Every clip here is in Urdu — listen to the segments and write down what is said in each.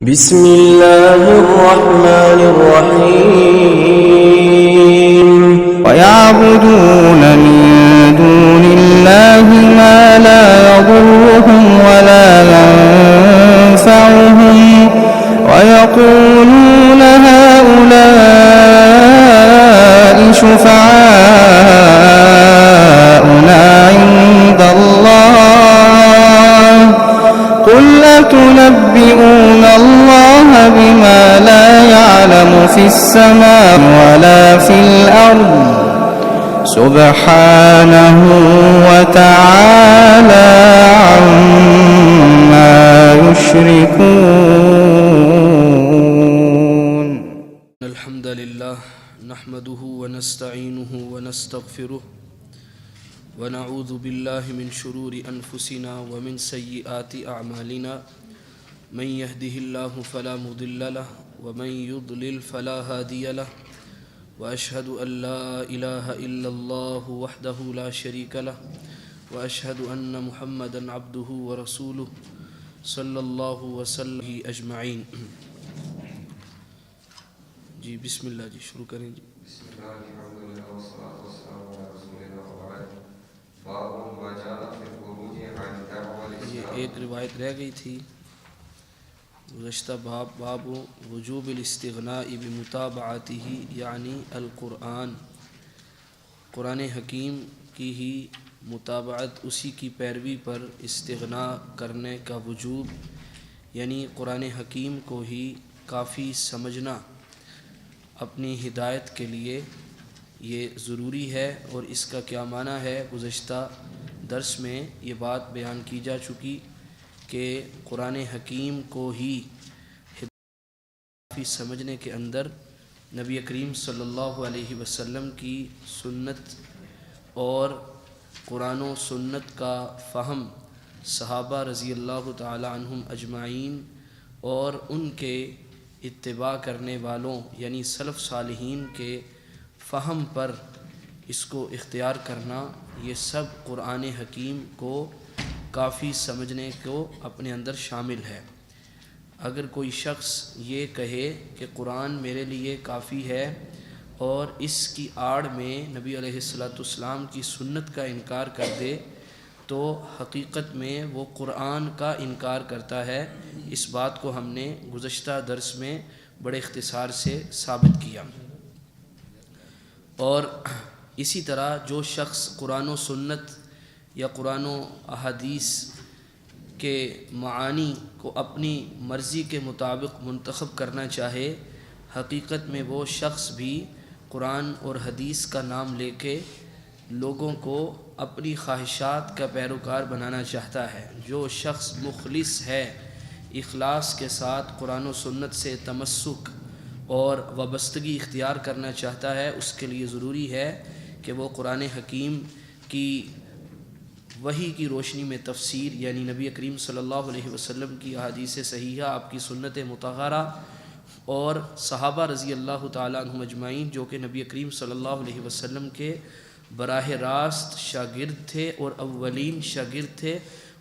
بسم الله الرحمن الرحيم ويعبدون من دون الله ما لا يضرهم ولا ينفعهم ويقولون هؤلاء شفعاؤنا عند الله قل أتنبئون الله بما لا يعلم في السماء ولا في الأرض سبحانه وتعالى عما يشركون. الحمد لله نحمده ونستعينه ونستغفره ونعوذ بالله من شرور أنفسنا ومن سيئات أعمالنا من يهده الله فلا مضل له ومن يضلل فلا هادي له وأشهد أن لا إله إلا الله وحده لا شريك له وأشهد أن محمدا عبده ورسوله صلى الله وسلم أجمعين. جی بسم اللہ جی شروع کریں جی. بسم اللہ الحمدللہ والصلاة والسلام علی رسول اللہ وبعد. باب ما جاء فی الخروج عن دعوى یہ الاسلام. ایک روایت رہ گئی تھی گزشتہ باب وجوب الاستغناء بمتابعته یعنی القرآن، قرآن حکیم کی ہی متابعت، اسی کی پیروی پر استغنا کرنے کا وجوب، یعنی قرآن حکیم کو ہی کافی سمجھنا اپنی ہدایت کے لیے یہ ضروری ہے. اور اس کا کیا معنی ہے گزشتہ درس میں یہ بات بیان کی جا چکی کہ قرآن حکیم کو ہی کافی سمجھنے کے اندر نبی کریم صلی اللہ علیہ وسلم کی سنت اور قرآن و سنت کا فہم صحابہ رضی اللہ تعالی عنہم اجمعین اور ان کے اتباع کرنے والوں یعنی سلف صالحین کے فہم پر اس کو اختیار کرنا، یہ سب قرآن حکیم کو کافی سمجھنے کو اپنے اندر شامل ہے. اگر کوئی شخص یہ کہے کہ قرآن میرے لیے کافی ہے اور اس کی آڑ میں نبی علیہ السلام کی سنت کا انکار کر دے تو حقیقت میں وہ قرآن کا انکار کرتا ہے. اس بات کو ہم نے گزشتہ درس میں بڑے اختصار سے ثابت کیا. اور اسی طرح جو شخص قرآن و سنت یا قرآن و احادیث کے معانی کو اپنی مرضی کے مطابق منتخب کرنا چاہے، حقیقت میں وہ شخص بھی قرآن اور حدیث کا نام لے کے لوگوں کو اپنی خواہشات کا پیروکار بنانا چاہتا ہے. جو شخص مخلص ہے، اخلاص کے ساتھ قرآن و سنت سے تمسک اور وابستگی اختیار کرنا چاہتا ہے، اس کے لیے ضروری ہے کہ وہ قرآن حکیم کی وحی کی روشنی میں تفسیر یعنی نبی کریم صلی اللہ علیہ وسلم کی احادیث صحیحہ، آپ کی سنت مطہرہ اور صحابہ رضی اللہ تعالیٰ عنہم اجمعین جو کہ نبی کریم صلی اللہ علیہ وسلم کے براہ راست شاگرد تھے اور اولین شاگرد تھے،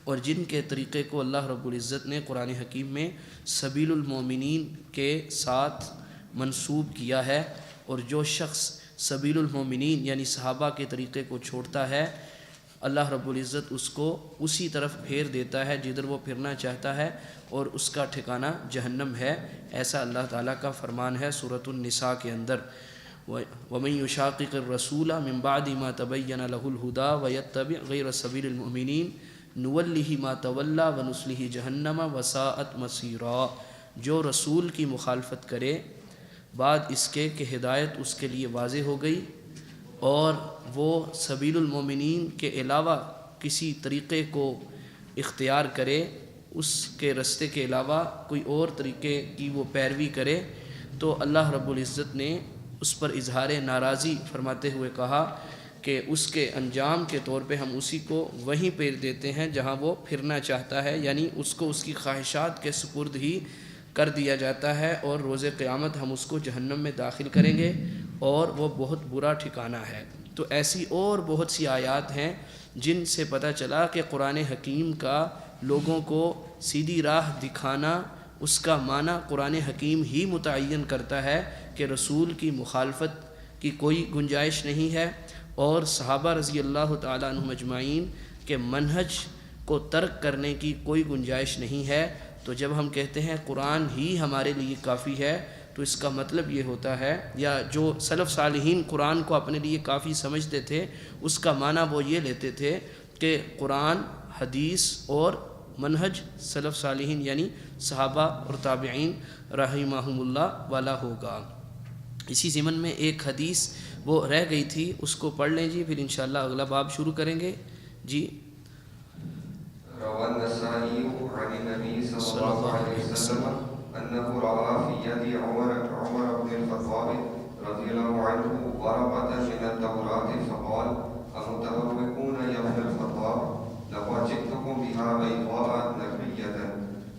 اور جن کے طریقے کو اللہ رب العزت نے قرآن حکیم میں سبیل المومنین کے ساتھ منسوب کیا ہے. اور جو شخص سبیل المومنین یعنی صحابہ کے طریقے کو چھوڑتا ہے، اللہ رب العزت اس کو اسی طرف پھیر دیتا ہے جدھر وہ پھرنا چاہتا ہے، اور اس کا ٹھکانہ جہنم ہے. ایسا اللہ تعالیٰ کا فرمان ہے سورۃ النساء کے اندر، وَمَن يُشَاقِقِ الرَّسُولَ مِن بَعْدِ مَا تَبَيَّنَ لَهُ الْهُدَى وَيَتَّبِعْ غَيْرَ سَبِيلِ الْمُؤْمِنِينَ نُوَلِّهِ مَا تَوَلَّى وَنُصْلِهِ جَهَنَّمَ وَسَاءَتْ مَصِيرًا. جو رسول کی مخالفت کرے بعد اس کے کہ ہدایت اس کے لیے واضح ہو گئی اور وہ سبیل المومنین کے علاوہ کسی طریقے کو اختیار کرے، اس کے رستے کے علاوہ کوئی اور طریقے کی وہ پیروی کرے، تو اللہ رب العزت نے اس پر اظہار ناراضی فرماتے ہوئے کہا کہ اس کے انجام کے طور پہ ہم اسی کو وہیں پھیر دیتے ہیں جہاں وہ پھرنا چاہتا ہے، یعنی اس کو اس کی خواہشات کے سپرد ہی کر دیا جاتا ہے، اور روز قیامت ہم اس کو جہنم میں داخل کریں گے اور وہ بہت برا ٹھکانہ ہے. تو ایسی اور بہت سی آیات ہیں جن سے پتہ چلا کہ قرآن حکیم کا لوگوں کو سیدھی راہ دکھانا اس کا معنی قرآن حکیم ہی متعین کرتا ہے کہ رسول کی مخالفت کی کوئی گنجائش نہیں ہے، اور صحابہ رضی اللہ تعالیٰ عنہم اجمعین کے منہج کو ترک کرنے کی کوئی گنجائش نہیں ہے۔ تو جب ہم کہتے ہیں قرآن ہی ہمارے لیے کافی ہے تو اس کا مطلب یہ ہوتا ہے، یا جو سلف صالحین قرآن کو اپنے لیے کافی سمجھتے تھے اس کا معنی وہ یہ لیتے تھے کہ قرآن، حدیث اور منہج سلف صالحین یعنی صحابہ اور تابعین رحمہم اللہ والا ہوگا۔ اسی ضمن میں ایک حدیث وہ رہ گئی تھی، اس کو پڑھ لیں جی، پھر انشاءاللہ اگلا باب شروع کریں گے جی۔ روى النسائي عن النبي صلى الله عليه وسلم أنه رأى في يد عمر بن الخطاب رضي الله عنه ورقة من التوراة فقال: أمتبركون يا ابن الخطاب؟ لقد جئتكم بها بيضاء نقية،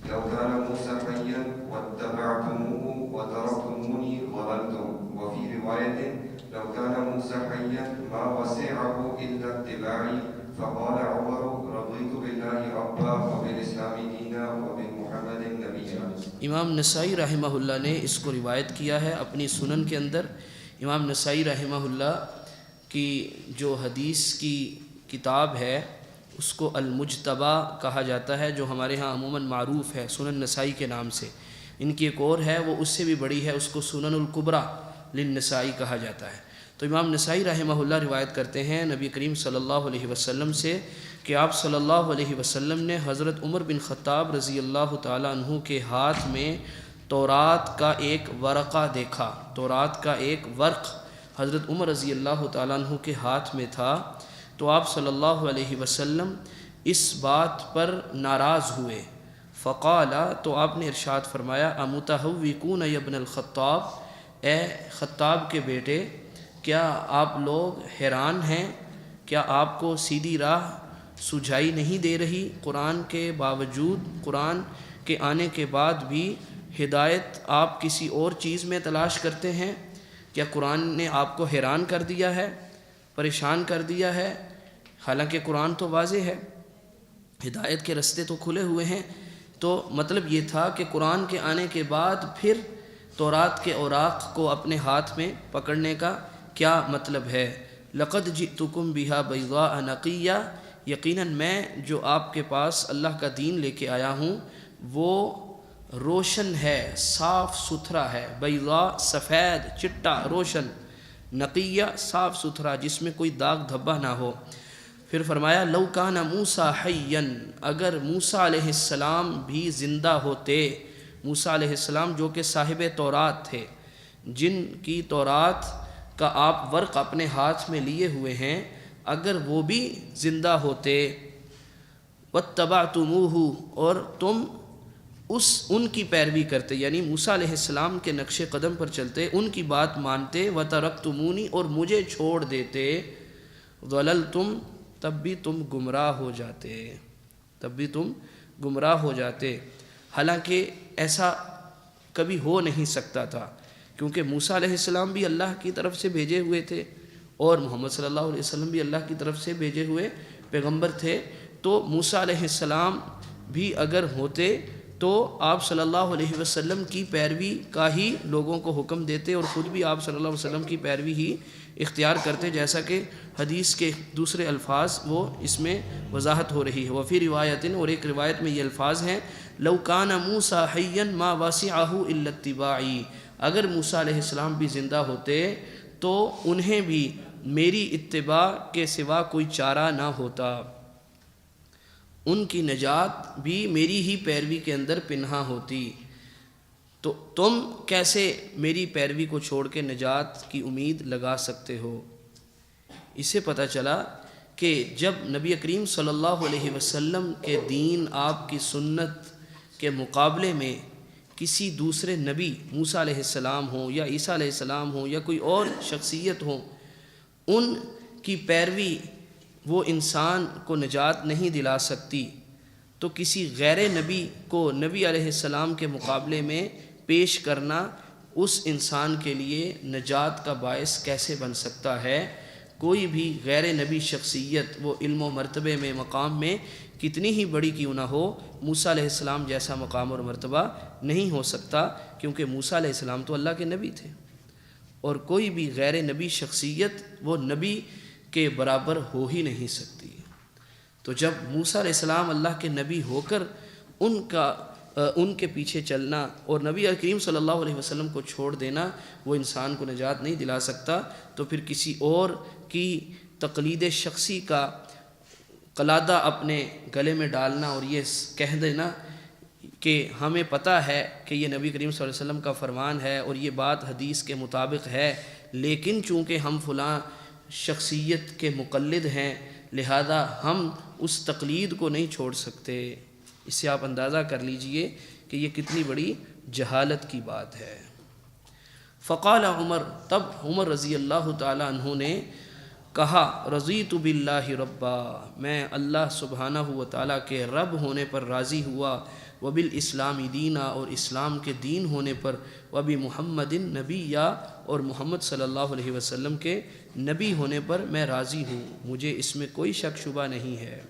لو كان موسى حيا واتبعتموه وتركتموني ضللتم. وفي رواية: لو كان موسى حيا ما وسعه إلا اتباعي. فقال عمر: رضيت بالله ربا وبالإسلام دينا وبمحمد نبيا۔ امام نسائی رحمہ اللہ نے اس کو روایت کیا ہے اپنی سنن کے اندر۔ امام نسائی رحمہ اللہ کی جو حدیث کی کتاب ہے اس کو المجتبہ کہا جاتا ہے، جو ہمارے ہاں عموماً معروف ہے سنن نسائی کے نام سے۔ ان کی ایک اور ہے وہ اس سے بھی بڑی ہے، اس کو سنن الکبریٰ للنسائی کہا جاتا ہے۔ تو امام نسائی رحمہ اللہ روایت کرتے ہیں نبی کریم صلی اللہ علیہ وسلم سے کہ آپ صلی اللہ علیہ وسلم نے حضرت عمر بن خطاب رضی اللہ تعالیٰ عنہ کے ہاتھ میں تورات کا ایک ورقہ دیکھا۔ تورات کا ایک ورق حضرت عمر رضی اللہ تعالیٰ عنہ کے ہاتھ میں تھا، تو آپ صلی اللہ علیہ وسلم اس بات پر ناراض ہوئے۔ فقال، تو آپ نے ارشاد فرمایا: امتہوکون یا ابن الخطاب، اے خطاب کے بیٹے، کیا آپ لوگ حیران ہیں؟ کیا آپ کو سیدھی راہ سجائی نہیں دے رہی؟ قرآن کے باوجود، قرآن کے آنے کے بعد بھی ہدایت آپ کسی اور چیز میں تلاش کرتے ہیں؟ کیا قرآن نے آپ کو حیران کر دیا ہے، پریشان کر دیا ہے؟ حالانکہ قرآن تو واضح ہے، ہدایت کے رستے تو کھلے ہوئے ہیں۔ تو مطلب یہ تھا کہ قرآن کے آنے کے بعد پھر تورات کے اوراق کو اپنے ہاتھ میں پکڑنے کا کیا مطلب ہے؟ لقد جئتکم بہا بیضاء نقیہ، یقیناً میں جو آپ کے پاس اللہ کا دین لے کے آیا ہوں وہ روشن ہے، صاف ستھرا ہے۔ بیضاء سفید، چٹا، روشن، نقیہ صاف ستھرا، جس میں کوئی داغ دھبہ نہ ہو۔ پھر فرمایا: لو کان موسیٰ حیا، اگر موسیٰ علیہ السلام بھی زندہ ہوتے۔ موسیٰ علیہ السلام جو کہ صاحب تورات تھے، جن کی تورات کا آپ ورق اپنے ہاتھ میں لیے ہوئے ہیں، اگر وہ بھی زندہ ہوتے، واتبعتموہ، اور تم ان کی پیروی کرتے، یعنی موسیٰ علیہ السلام کے نقش قدم پر چلتے، ان کی بات مانتے، وترکتمونی، اور مجھے چھوڑ دیتے، ضللتم، تب بھی تم گمراہ ہو جاتے، تب بھی تم گمراہ ہو جاتے۔ حالانکہ ایسا کبھی ہو نہیں سکتا تھا، کیونکہ موسیٰ علیہ السلام بھی اللہ کی طرف سے بھیجے ہوئے تھے، اور محمد صلی اللہ علیہ وسلم بھی اللہ کی طرف سے بھیجے ہوئے پیغمبر تھے۔ تو موسیٰ علیہ السلام بھی اگر ہوتے تو آپ صلی اللہ علیہ وسلم کی پیروی کا ہی لوگوں کو حکم دیتے، اور خود بھی آپ صلی اللہ علیہ وسلم کی پیروی ہی اختیار کرتے، جیسا کہ حدیث کے دوسرے الفاظ وہ اس میں وضاحت ہو رہی ہے۔ وفی روایت، اور ایک روایت میں یہ الفاظ ہیں: لو کان موسیٰ حیا ما وسعہ الا اتباعی، اگر موسیٰ علیہ السلام بھی زندہ ہوتے تو انہیں بھی میری اتباع کے سوا کوئی چارہ نہ ہوتا، ان کی نجات بھی میری ہی پیروی کے اندر پنہاں ہوتی۔ تو تم کیسے میری پیروی کو چھوڑ کے نجات کی امید لگا سکتے ہو؟ اس سے پتہ چلا کہ جب نبی کریم صلی اللہ علیہ وسلم کے دین، آپ کی سنت کے مقابلے میں کسی دوسرے نبی، موسیٰ علیہ السلام ہوں یا عیسیٰ علیہ السلام ہوں یا کوئی اور شخصیت ہوں، ان کی پیروی وہ انسان کو نجات نہیں دلا سکتی، تو کسی غیر نبی کو نبی علیہ السلام کے مقابلے میں پیش کرنا اس انسان کے لیے نجات کا باعث کیسے بن سکتا ہے؟ کوئی بھی غیر نبی شخصیت وہ علم و مرتبے میں، مقام میں کتنی ہی بڑی کیوں نہ ہو، موسیٰ علیہ السلام جیسا مقام اور مرتبہ نہیں ہو سکتا، کیونکہ موسیٰ علیہ السلام تو اللہ کے نبی تھے، اور کوئی بھی غیر نبی شخصیت وہ نبی کے برابر ہو ہی نہیں سکتی۔ تو جب موسیٰ علیہ السلام اللہ کے نبی ہو کر ان کے پیچھے چلنا اور نبی کریم صلی اللہ علیہ وسلم کو چھوڑ دینا وہ انسان کو نجات نہیں دلا سکتا، تو پھر کسی اور کی تقلید شخصی کا قلادہ اپنے گلے میں ڈالنا اور یہ کہہ دینا کہ ہمیں پتہ ہے کہ یہ نبی کریم صلی اللہ علیہ وسلم کا فرمان ہے اور یہ بات حدیث کے مطابق ہے، لیکن چونکہ ہم فلاں شخصیت کے مقلد ہیں لہذا ہم اس تقلید کو نہیں چھوڑ سکتے۔ اس سے آپ اندازہ کر لیجئے کہ یہ کتنی بڑی جہالت کی بات ہے۔ فقال عمر، تب عمر رضی اللہ تعالیٰ عنہ نے کہا، رضیت باللہ ربا، میں اللہ سبحانہ و تعالیٰ کے رب ہونے پر راضی ہوا، وبالاسلام دینا، اور اسلام کے دین ہونے پر، وبمحمد نبیّا، اور محمد صلی اللہ علیہ وسلم کے نبی ہونے پر میں راضی ہوں، مجھے اس میں کوئی شک شبہ نہیں ہے۔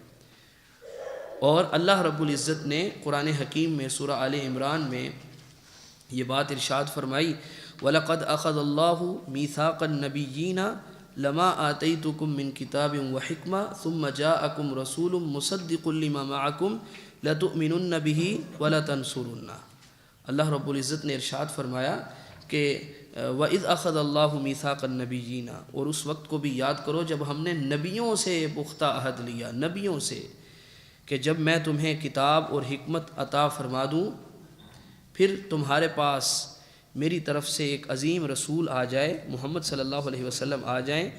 اور اللہ رب العزت نے قرآن حکیم میں سورہ آل عمران میں یہ بات ارشاد فرمائی، وَلَقَدْ أَخَذَ اللَّهُ مِيثَاقَ النَّبِيِّينَ لَمَا آتَيْتُكُم مِّن كِتَابٍ وَحِكْمَةٍ ثُمَّ جَاءَكُمْ رَسُولٌ مُصَدِّقٌ لِّمَا مَعَكُمْ لَتُؤْمِنُنَّ بِهِ وَلَتَنصُرُنَّهُ۔ اللہ رب العزت نے ارشاد فرمایا کہ وَإِذْ أَخَذَ اللَّهُ مِيثَاقَ النَّبِيِّينَ، اور اس وقت کو بھی یاد کرو جب ہم نے نبیوں سے پختہ عہد لیا، نبیوں سے، کہ جب میں تمہیں کتاب اور حکمت عطا فرما دوں، پھر تمہارے پاس میری طرف سے ایک عظیم رسول آ جائے، محمد صلی اللہ علیہ وسلم آ جائیں،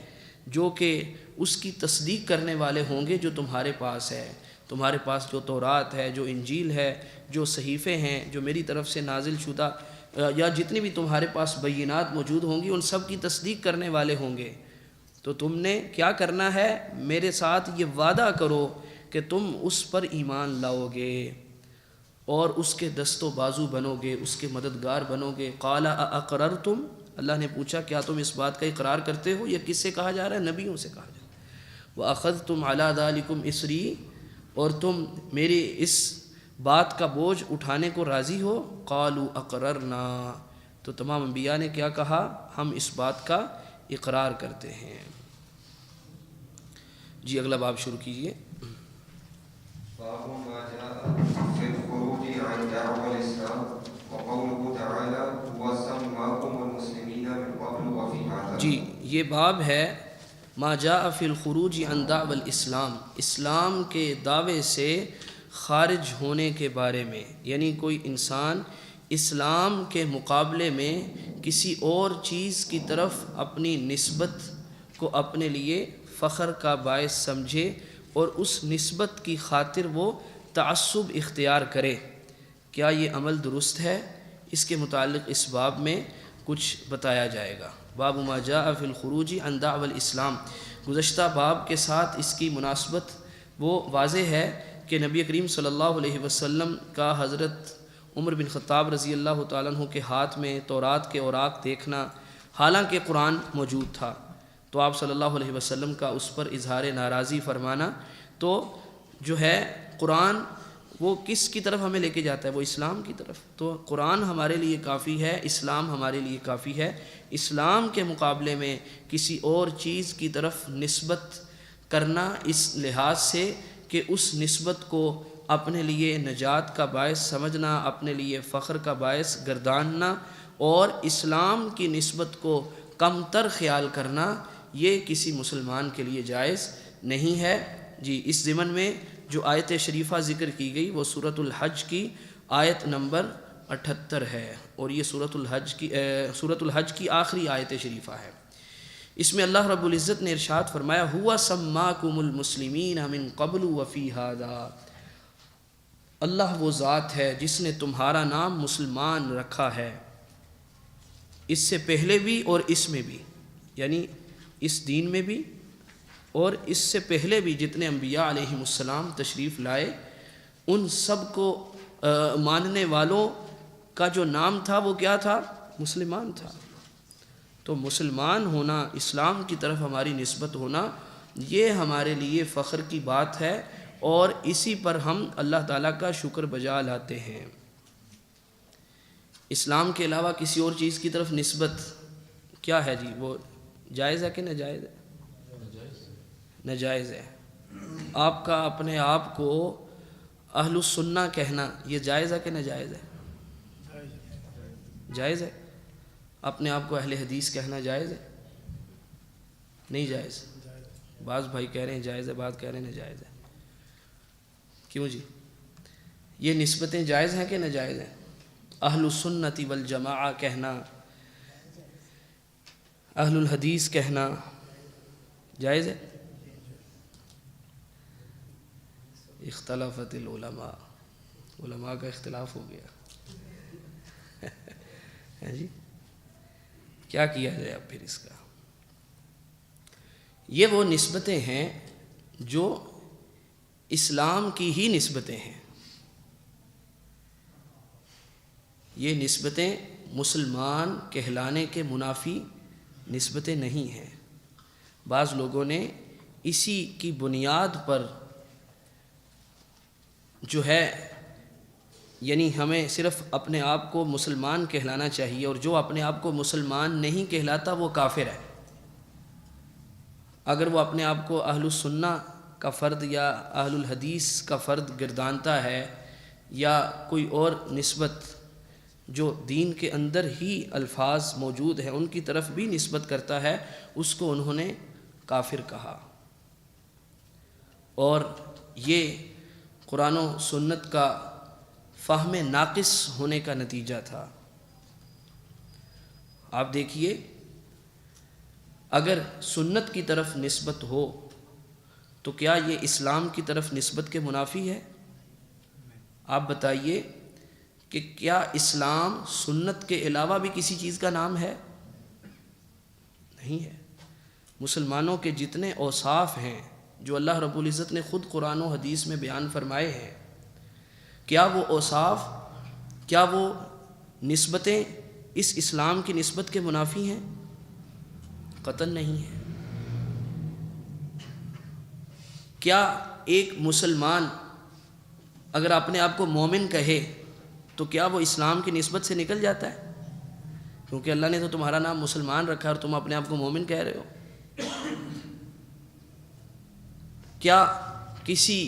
جو کہ اس کی تصدیق کرنے والے ہوں گے جو تمہارے پاس ہے، تمہارے پاس جو تورات ہے، جو انجیل ہے، جو صحیفے ہیں جو میری طرف سے نازل شدہ، یا جتنی بھی تمہارے پاس بینات موجود ہوں گی ان سب کی تصدیق کرنے والے ہوں گے۔ تو تم نے کیا کرنا ہے، میرے ساتھ یہ وعدہ کرو کہ تم اس پر ایمان لاؤ گے اور اس کے دست و بازو بنو گے، اس کے مددگار بنو گے۔ قال اقررتم، اللہ نے پوچھا کیا تم اس بات کا اقرار کرتے ہو؟ یہ کس سے کہا جا رہا ہے؟ نبیوں سے کہا جا رہا ہے۔ وَأَخَذْتُمْ عَلَىٰ ذَلِكُمْ إِصْرِي، اور تم میری اس بات کا بوجھ اٹھانے کو راضی ہو؟ قالوا اقررنا، تو تمام انبیاء نے کیا کہا؟ ہم اس بات کا اقرار کرتے ہیں۔ جی اگلا باب شروع کیجئے۔ باب ما جاء في الخروج عن دعوى الإسلام وقوله تعالى وسماكم المسلمين من قبل وفي هذا۔ جی یہ باب ہے ما جاء فی الخروج عن دعوى الاسلام، اسلام کے دعوے سے خارج ہونے کے بارے میں، یعنی کوئی انسان اسلام کے مقابلے میں کسی اور چیز کی طرف اپنی نسبت کو اپنے لیے فخر کا باعث سمجھے اور اس نسبت کی خاطر وہ تعصب اختیار کرے، کیا یہ عمل درست ہے؟ اس کے متعلق اس باب میں کچھ بتایا جائے گا۔ باب ما جاء فی الخروج عن دعوى الاسلام، گزشتہ باب کے ساتھ اس کی مناسبت وہ واضح ہے کہ نبی کریم صلی اللہ علیہ وسلم کا حضرت عمر بن خطاب رضی اللہ تعالیٰ عنہ کے ہاتھ میں تورات کے اوراق دیکھنا، حالانکہ قرآن موجود تھا، تو آپ صلی اللہ علیہ وسلم کا اس پر اظہار ناراضی فرمانا، تو جو ہے قرآن وہ کس کی طرف ہمیں لے کے جاتا ہے؟ وہ اسلام کی طرف۔ تو قرآن ہمارے لیے کافی ہے، اسلام ہمارے لیے کافی ہے۔ اسلام کے مقابلے میں کسی اور چیز کی طرف نسبت کرنا اس لحاظ سے کہ اس نسبت کو اپنے لیے نجات کا باعث سمجھنا، اپنے لیے فخر کا باعث گرداننا اور اسلام کی نسبت کو کم تر خیال کرنا، یہ کسی مسلمان کے لیے جائز نہیں ہے۔ جی اس ضمن میں جو آیت شریفہ ذکر کی گئی وہ سورۃ الحج کی آیت نمبر 78 ہے، اور یہ سورۃ الحج کی آخری آیت شریفہ ہے۔ اس میں اللہ رب العزت نے ارشاد فرمایا ہوا سماکم المسلمین من قبل وفی ھذا، اللہ وہ ذات ہے جس نے تمہارا نام مسلمان رکھا ہے، اس سے پہلے بھی اور اس میں بھی، یعنی اس دین میں بھی اور اس سے پہلے بھی جتنے انبیاء علیہم السلام تشریف لائے ان سب کو ماننے والوں کا جو نام تھا وہ کیا تھا؟ مسلمان تھا۔ تو مسلمان ہونا، اسلام کی طرف ہماری نسبت ہونا، یہ ہمارے لیے فخر کی بات ہے اور اسی پر ہم اللہ تعالیٰ کا شکر بجا لاتے ہیں۔ اسلام کے علاوہ کسی اور چیز کی طرف نسبت کیا ہے جی؟ وہ جائز ہے کہ ناجائز ہے؟ ناجائز ہے۔ آپ کا اپنے آپ کو اہل السنہ کہنا یہ جائز ہے کہ ناجائز ہے؟ جائز ہے۔ اپنے آپ کو اہل حدیث کہنا جائز ہے؟ نہیں جائز۔ بعض بھائی کہہ رہے ہیں جائز ہے، بعض کہہ رہے ہیں ناجائز ہے۔ کیوں جی؟ یہ نسبتیں جائز ہیں کہ ناجائز ہیں؟ اہل السنت والجماعہ کہنا، اہل الحدیث کہنا جائز ہے؟ اختلافت العلماء، علماء کا اختلاف ہو گیا ہے جی، کیا کیا جائے اب پھر اس کا؟ یہ وہ نسبتیں ہیں جو اسلام کی ہی نسبتیں ہیں۔ یہ نسبتیں مسلمان کہلانے کے منافی نسبتیں نہیں ہیں۔ بعض لوگوں نے اسی کی بنیاد پر جو ہے یعنی ہمیں صرف اپنے آپ کو مسلمان کہلانا چاہیے، اور جو اپنے آپ کو مسلمان نہیں کہلاتا وہ کافر ہے۔ اگر وہ اپنے آپ کو اہل السنہ کا فرد یا اہل الحدیث کا فرد گردانتا ہے، یا کوئی اور نسبت جو دین کے اندر ہی الفاظ موجود ہیں ان کی طرف بھی نسبت کرتا ہے، اس کو انہوں نے کافر کہا۔ اور یہ قرآن و سنت کا فہم ناقص ہونے کا نتیجہ تھا۔ آپ دیکھیے، اگر سنت کی طرف نسبت ہو تو کیا یہ اسلام کی طرف نسبت کے منافی ہے؟ آپ بتائیے کہ کیا اسلام سنت کے علاوہ بھی کسی چیز کا نام ہے؟ نہیں ہے۔ مسلمانوں کے جتنے اوصاف ہیں جو اللہ رب العزت نے خود قرآن و حدیث میں بیان فرمائے ہیں، کیا وہ اوصاف، کیا وہ نسبتیں اس اسلام کی نسبت کے منافی ہیں؟ قطعاً نہیں ہے۔ کیا ایک مسلمان اگر اپنے آپ کو مومن کہے تو کیا وہ اسلام کی نسبت سے نکل جاتا ہے؟ کیونکہ اللہ نے تو تمہارا نام مسلمان رکھا اور تم اپنے آپ کو مومن کہہ رہے ہو۔ کیا کسی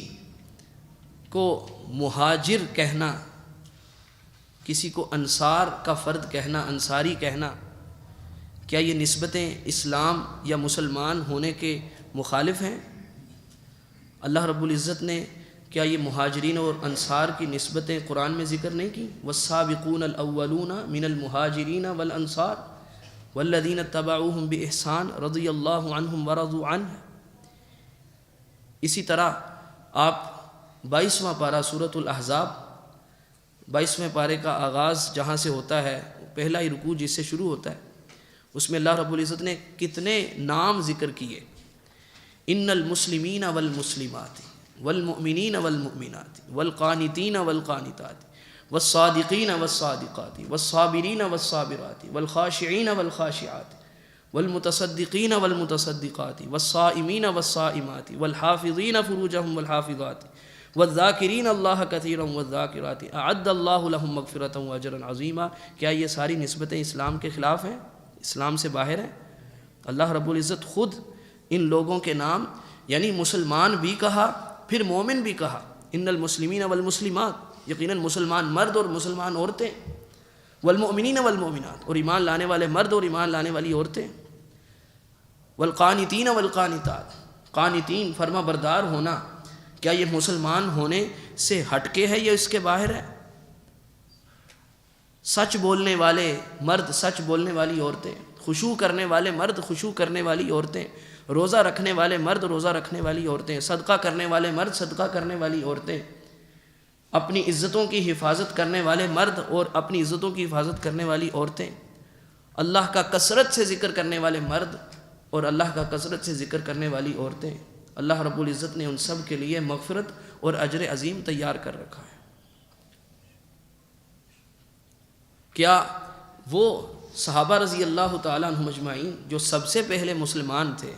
کو مہاجر کہنا، کسی کو انصار کا فرد کہنا، انصاری کہنا، کیا یہ نسبتیں اسلام یا مسلمان ہونے کے مخالف ہیں؟ اللہ رب العزت نے کیا یہ مہاجرین اور انصار کی نسبتیں قرآن میں ذکر نہیں کی؟ والسابقون الاولون من المہاجرین والانصار والذین اتبعوہم باحسان رضی اللہ عنہم ورضوا عنہ۔ اسی طرح آپ 22واں پارہ سورۃ الاحزاب، 22ویں پارے کا آغاز جہاں سے ہوتا ہے، پہلا ہی رکوع جس سے شروع ہوتا ہے، اس میں اللہ رب العزت نے کتنے نام ذکر کیے۔ ان المسلمین والمسلمات والمؤمنین والمؤمنات والقانتین والقانتات والصادقین والصادقات والصابرین والصابرات والخاشعین والخاشعات والمتصدقین والمتصدقات والصائمین والصائمات والحافظین فروجہم والحافظات والذاکرین اللہ کثیرا والذاکرات اعد اللہ لہم مغفرۃ واجرا عظیما۔ کیا یہ ساری نسبتیں اسلام کے خلاف ہیں، اسلام سے باہر ہیں؟ اللہ رب العزت خود ان لوگوں کے نام یعنی مسلمان بھی کہا، پھر مومن بھی کہا۔ ان المسلمین والمسلمات، یقیناً مسلمان مرد اور مسلمان عورتیں، والمؤمنین والمؤمنات، اور ایمان لانے والے مرد اور ایمان لانے والی عورتیں، والقانتین والقانتات، قانتین فرما بردار ہونا، کیا یہ مسلمان ہونے سے ہٹ کے ہے یا اس کے باہر ہے؟ سچ بولنے والے مرد، سچ بولنے والی عورتیں، خشوع کرنے والے مرد، خشوع کرنے والی عورتیں، روزہ رکھنے والے مرد، روزہ رکھنے والی عورتیں، صدقہ کرنے والے مرد، صدقہ کرنے والی عورتیں، اپنی عزتوں کی حفاظت کرنے والے مرد اور اپنی عزتوں کی حفاظت کرنے والی عورتیں، اللہ کا کثرت سے ذکر کرنے والے مرد اور اللہ کا کثرت سے ذکر کرنے والی عورتیں۔ اللہ رب العزت نے ان سب کے لیے مغفرت اور اجر عظیم تیار کر رکھا ہے۔ کیا وہ صحابہ رضی اللہ تعالیٰ عنہم اجمعین جو سب سے پہلے مسلمان تھے،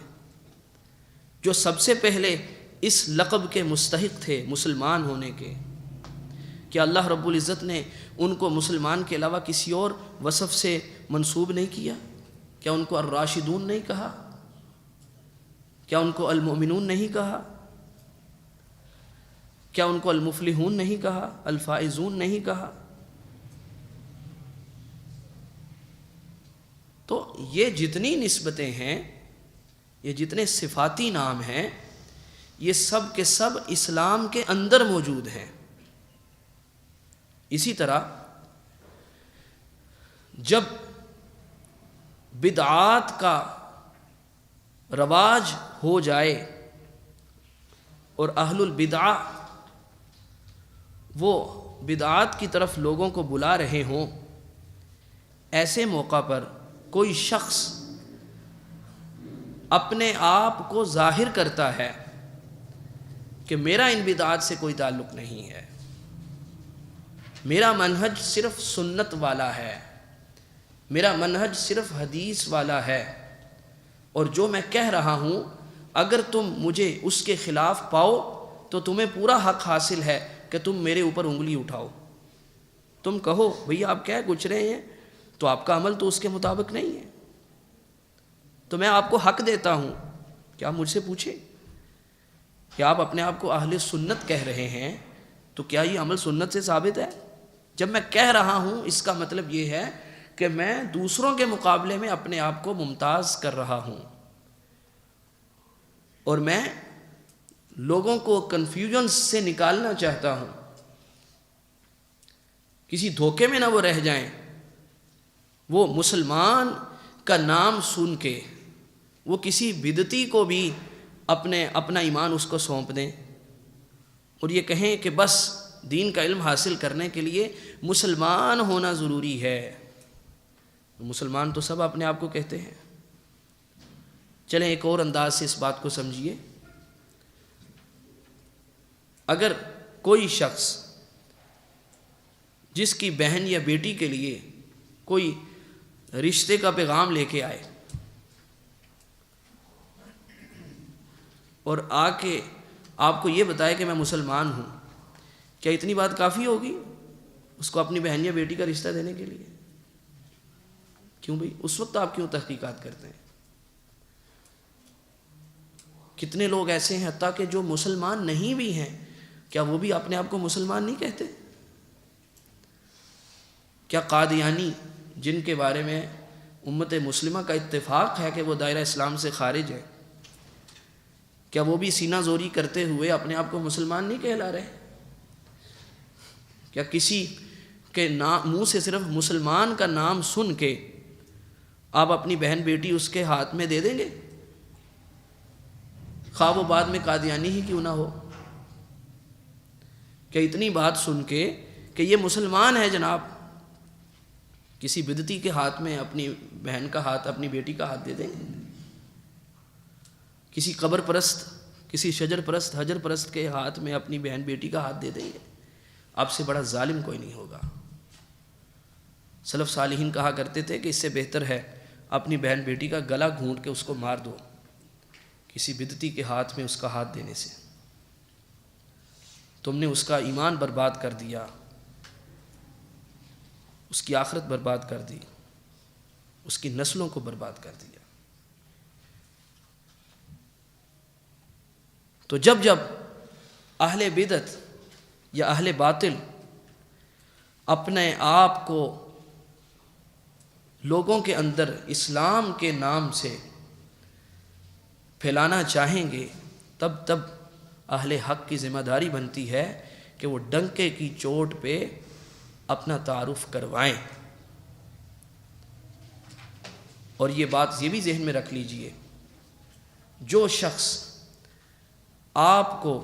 جو سب سے پہلے اس لقب کے مستحق تھے مسلمان ہونے کے، کہ اللہ رب العزت نے ان کو مسلمان کے علاوہ کسی اور وصف سے منسوب نہیں کیا؟ کیا ان کو الراشدون نہیں کہا؟ کیا ان کو المؤمنون نہیں کہا؟ کیا ان کو المفلحون نہیں کہا؟ الفائزون نہیں کہا؟ تو یہ جتنی نسبتیں ہیں، یہ جتنے صفاتی نام ہیں، یہ سب کے سب اسلام کے اندر موجود ہیں۔ اسی طرح جب بدعات کا رواج ہو جائے اور اہل البدع وہ بدعات کی طرف لوگوں کو بلا رہے ہوں، ایسے موقع پر کوئی شخص اپنے آپ کو ظاہر کرتا ہے کہ میرا ان بدعات سے کوئی تعلق نہیں ہے، میرا منہج صرف سنت والا ہے، میرا منہج صرف حدیث والا ہے، اور جو میں کہہ رہا ہوں اگر تم مجھے اس کے خلاف پاؤ تو تمہیں پورا حق حاصل ہے کہ تم میرے اوپر انگلی اٹھاؤ۔ تم کہو بھئی آپ کہہ کچھ رہے ہیں تو آپ کا عمل تو اس کے مطابق نہیں ہے، تو میں آپ کو حق دیتا ہوں کہ آپ مجھ سے پوچھیں کہ آپ اپنے آپ کو اہل سنت کہہ رہے ہیں، تو کیا یہ عمل سنت سے ثابت ہے؟ جب میں کہہ رہا ہوں اس کا مطلب یہ ہے کہ میں دوسروں کے مقابلے میں اپنے آپ کو ممتاز کر رہا ہوں، اور میں لوگوں کو کنفیوژن سے نکالنا چاہتا ہوں، کسی دھوکے میں نہ وہ رہ جائیں، وہ مسلمان کا نام سن کے وہ کسی بدعتی کو بھی اپنا ایمان اس کو سونپ دیں اور یہ کہیں کہ بس دین کا علم حاصل کرنے کے لیے مسلمان ہونا ضروری ہے۔ مسلمان تو سب اپنے آپ کو کہتے ہیں۔ چلیں ایک اور انداز سے اس بات کو سمجھیے، اگر کوئی شخص جس کی بہن یا بیٹی کے لیے کوئی رشتے کا پیغام لے کے آئے اور آ کے آپ کو یہ بتائے کہ میں مسلمان ہوں، کیا اتنی بات کافی ہوگی اس کو اپنی بہن یا بیٹی کا رشتہ دینے کے لیے؟ کیوں بھئی؟ اس وقت آپ کیوں تحقیقات کرتے ہیں؟ کتنے لوگ ایسے ہیں حتیٰ کہ جو مسلمان نہیں بھی ہیں، کیا وہ بھی اپنے آپ کو مسلمان نہیں کہتے؟ کیا قادیانی جن کے بارے میں امت مسلمہ کا اتفاق ہے کہ وہ دائرہ اسلام سے خارج ہے، کیا وہ بھی سینہ زوری کرتے ہوئے اپنے آپ کو مسلمان نہیں کہلا رہے؟ کیا کسی کے منہ سے صرف مسلمان کا نام سن کے آپ اپنی بہن بیٹی اس کے ہاتھ میں دے دیں گے، خواہ وہ بعد میں قادیانی ہی کیوں نہ ہو؟ کہ اتنی بات سن کے کہ یہ مسلمان ہے جناب، کسی بدعتی کے ہاتھ میں اپنی بہن کا ہاتھ، اپنی بیٹی کا ہاتھ دے دیں گے؟ کسی قبر پرست، کسی شجر پرست، حجر پرست کے ہاتھ میں اپنی بہن بیٹی کا ہاتھ دے دیں گے؟ آپ سے بڑا ظالم کوئی نہیں ہوگا۔ سلف صالحین کہا کرتے تھے کہ اس سے بہتر ہے اپنی بہن بیٹی کا گلا گھونٹ کے اس کو مار دو کسی بدعتی کے ہاتھ میں اس کا ہاتھ دینے سے۔ تم نے اس کا ایمان برباد کر دیا، اس کی آخرت برباد کر دی، اس کی نسلوں کو برباد کر دیا۔ تو جب اہل بدعت یا اہل باطل اپنے آپ کو لوگوں کے اندر اسلام کے نام سے پھیلانا چاہیں گے، تب اہل حق کی ذمہ داری بنتی ہے کہ وہ ڈنکے کی چوٹ پہ اپنا تعارف کروائیں۔ اور یہ بات یہ بھی ذہن میں رکھ لیجئے، جو شخص آپ کو